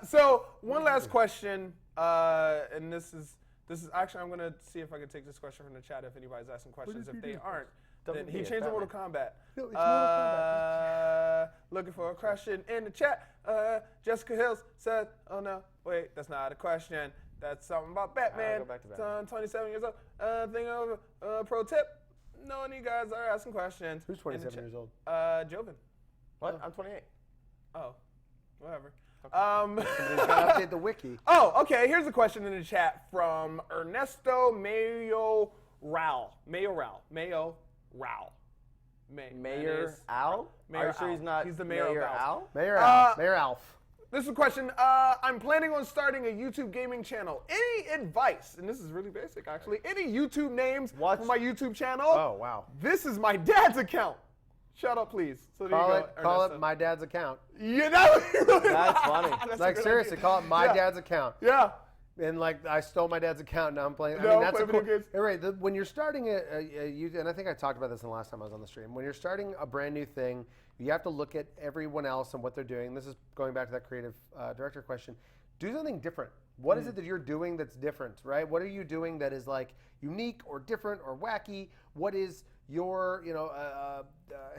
So one last question, and this is actually I'm gonna see if I can take this question from the chat if anybody's asking questions. If they aren't, then he WB, changed to Mortal Batman. Kombat. No, it's Mortal Looking for a question in the chat. Jessica Hills said, "Oh no, wait, that's not a question. That's something about Batman. go back to It's Batman. 27 years old. Thing of pro tip. None of you guys are asking questions. Who's in the 27 chat. years old? Joven. What? I'm 28. Oh, whatever. Somebody's got to update the wiki. Oh, okay. Here's a question in the chat from Ernesto Mayo Rao. Mayor Al? Mayor Are you sure Al. he's not He's the mayor of Mayor Al. Al? Mayor Alf. Mayor Alf. This is a question. I'm planning on starting a YouTube gaming channel. Any advice? And this is really basic, actually. Any YouTube names Watch- for my YouTube channel? Oh, wow. This is my dad's account. Shut up, please. So there Call you it, go, call it Ernesto. my dad's account. You know, That's funny. That's a Like good seriously, idea. call it my Yeah. dad's account. Yeah. And like I stole my dad's account, now I'm playing. I No, mean, that's play a cool. video games. You're right. When you're starting and I think I talked about this the last time I was on the stream. When you're starting a brand new thing, you have to look at everyone else and what they're doing. This is going back to that creative director question. Do something different. What is it that you're doing that's different, right? What are you doing that is like unique or different or wacky? What is your,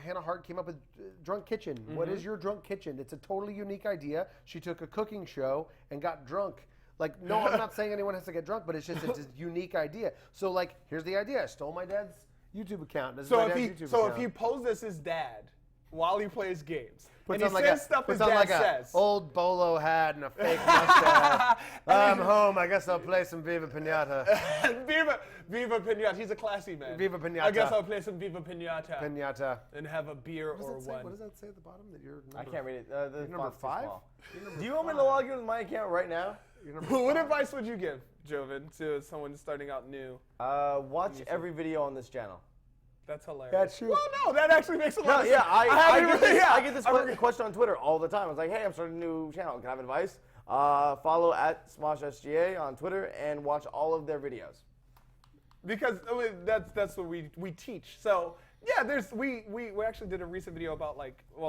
Hannah Hart came up with Drunk Kitchen. What is your Drunk Kitchen? It's a totally unique idea. She took a cooking show and got drunk. Like, no, I'm not saying anyone has to get drunk, but it's a unique idea. So, like, here's the idea. I stole my dad's YouTube account. This is So my if dad's he YouTube so account. if he posed as his dad while he plays games, Puts and on he like says a, stuff his puts on dad like a says, old bolo hat and a fake mustache. I'm home. I guess I'll play some Viva Pinata. Viva Pinata. He's a classy man. Viva Pinata. I guess I'll play some Viva Pinata Pinata. and have a beer What or does that say? one. What does that say at the bottom? That you're I number, can't read it. The number font's too 5? small. Do you want me to log in with my account right now? You're number What 5. advice would you give, Joven, to someone starting out new? Watch every video on this channel. That's hilarious. That's true. Well, no, that actually makes a lot No, of sense. yeah, I get this I forget- question on Twitter all the time. I was like, hey, I'm starting a new channel. Can I have advice? Follow at Smosh SGA on Twitter and watch all of their videos. Because I mean, that's what we teach. So yeah, we actually did a recent video about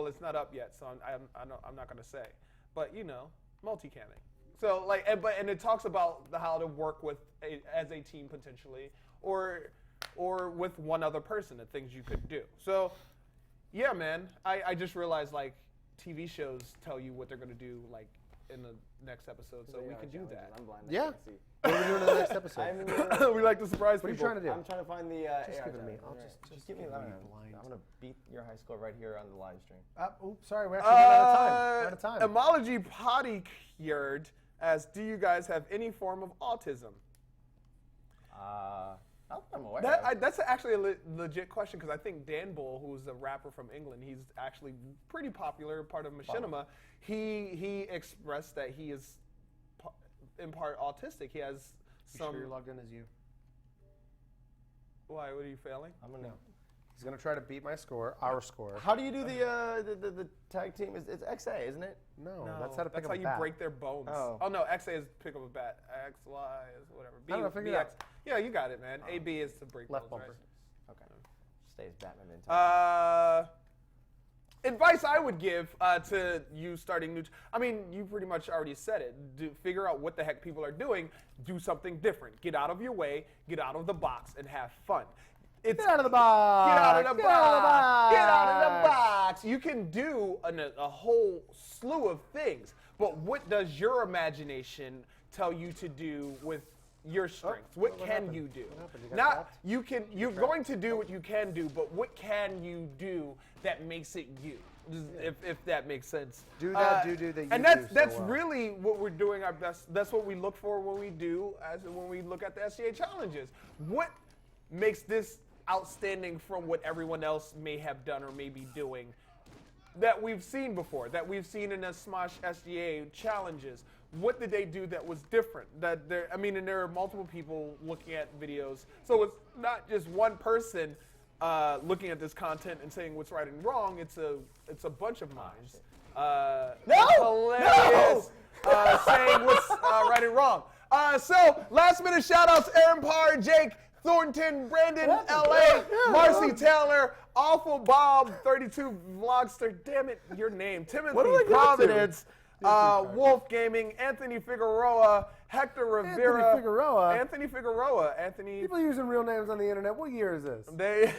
it's not up yet, so I'm not gonna say, but multi-camming. So and it talks about how to work as a team potentially, or with one other person, and things you could do. So yeah, man, I just realized TV shows tell you what they're gonna do in the next episode, so we can do that. I'm blind. Yeah. I can't see. What are we doing in the next episode? I'm in We like to surprise What are you people. trying to do? I'm trying to find the Just AR give it to me. challenge. I'll Right. just give me give that. me I'm blind. gonna beat your high score right here on the live stream. Oops, sorry, we're actually out of time. Emology Potty Cured asks, do you guys have any form of autism? I'm aware. That's actually a legit question because I think Deadpool, who's a rapper from England, he's actually pretty popular, part of Machinima. He expressed that he is in part autistic. He has some. Sure you're logged in as you. Why? What are you failing? I'm gonna. He's gonna try to beat my score, our score. How do you do the tag team? It's XA, isn't it? No, that's how to pick That's up how a you bat. break their bones. Oh. No, XA is pick up a bat. XY is whatever. I don't know, figure it BX. out. Yeah, you got it, man. AB is to break Left bones, bumper. right? Okay. Stays Batman mentality. Advice I would give to you starting new. I mean, you pretty much already said it. Figure out what the heck people are doing. Do something different. Get out of your way. Get out of the box and have fun. Get out of the box. Get out of the Get out of the box. box. Get out of the box. You can do a whole slew of things, but what does your imagination tell you to do with your strengths? What can happened? you do? What happened? You got Not trapped? you can. You're going to do what you can do, but what can you do that makes it you? If that makes sense. Do that that you and do that's so well. really what we're doing our best. That's what we look for when we look at the SGA challenges. What makes this outstanding from what everyone else may have done or may be doing that we've seen before, that we've seen in the Smosh SGA challenges? What did they do that was different? And there are multiple people looking at videos, so it's not just one person looking at this content and saying what's right and wrong. It's a bunch of minds. Hilarious. Saying what's right and wrong. So last minute shout outs: Aaron Parr, Jake Thornton, Brandon, LA, Marcy Taylor, Awful Bob, 32 Vlogster, damn it, your name, Timothy Providence, Wolf Gaming, Anthony Figueroa, Hector Rivera. Anthony Figueroa. People using real names on the internet. What year is this? It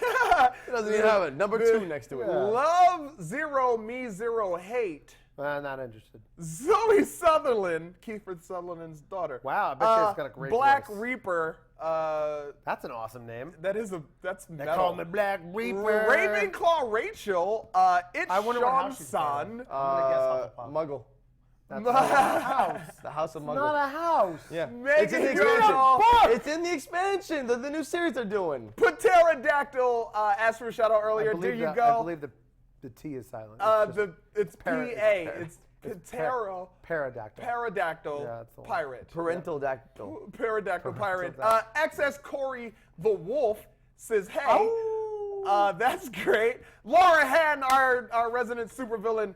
doesn't even have a number 2 next to it. Love Zero, Me Zero Hate. Not interested. Zoe Sutherland, Kiefer Sutherland's daughter. Wow, I bet she's got a great Black voice. Reaper. That's an awesome name. That's They metal. call me Black Reaper. Ravenclaw Rachel. It's I wonder what Sean house she's Son. I'm gonna guess Hufflepuff. Muggle. That's not a house. The House of Muggle. Not a house. Yeah. Megan It's in the Goodall. expansion. It's in the expansion. The new series they're doing. Pterodactyl asked for a shout out earlier. There you I go. believe the T is silent. It's PA. It's Pterodactyl. Pterodactyl. Yeah, that's the one. Pirate. Parental dactyl. Pterodactyl pirate. Dactyl. XS Corey the Wolf says, hey. Oh. That's great. Laura Han, our resident supervillain.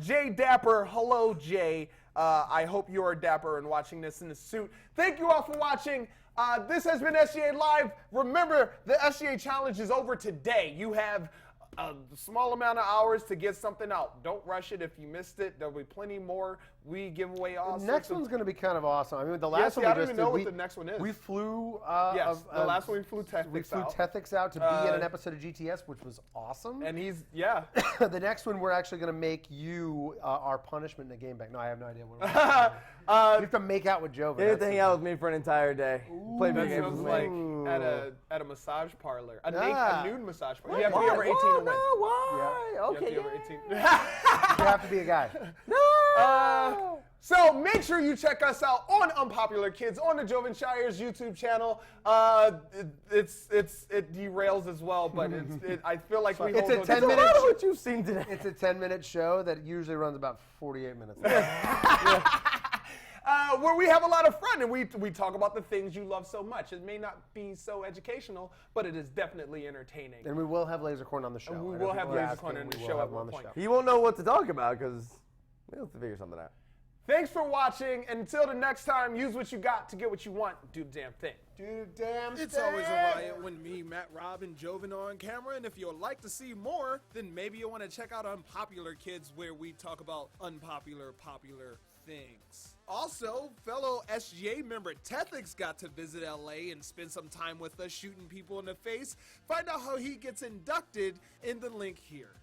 Jay Dapper, hello Jay. I hope you are dapper and watching this in a suit. Thank you all for watching. This has been SGA Live. Remember, the SGA challenge is over today. You have a small amount of hours to get something out. Don't rush it. If you missed it, there'll be plenty more. We give away all The sorts next of... one's going to be kind of awesome. I mean, the last see, one I we don't just even know did, what the next one is. We flew. Yes, the last one we flew Tethix We flew out. Tethix out to be in an episode of GTS, which was awesome. And he's, yeah. The next one, we're actually going to make you our punishment in a game back. No, I have no idea what we're you have to make out with Joven. You have to hang out with me for an entire day. Play That video sounds games like with me. at a massage parlor. A nude massage parlor. Why? You have to be over 18 to win. No, why? You have to Okay, be over yeah. 18. You have to be a guy. No. So make sure you check us out on Unpopular Kids on the Jovenshire's YouTube channel. It derails as well, but I feel like we It's hold a those- 10-minute That's what you've seen today. It's a 10-minute show that usually runs about 48 minutes. where we have a lot of fun and we talk about the things you love so much. It may not be so educational, but it is definitely entertaining. And we will have Lasercorn on the show. And we I know will have people are Lasercorn asking, on the we show will at have him one on the point. show. He won't know what to talk about because we'll have to figure something out. Thanks for watching. Until the next time, use what you got to get what you want. Do the damn thing. Do the damn It's thing. always a riot when me, Matt Raub, and Joven are on camera, and if you'd like to see more, then maybe you want to check out Unpopular Kids, where we talk about popular things. Also, fellow SGA member Tethix got to visit LA and spend some time with us shooting people in the face. Find out how he gets inducted in the link here.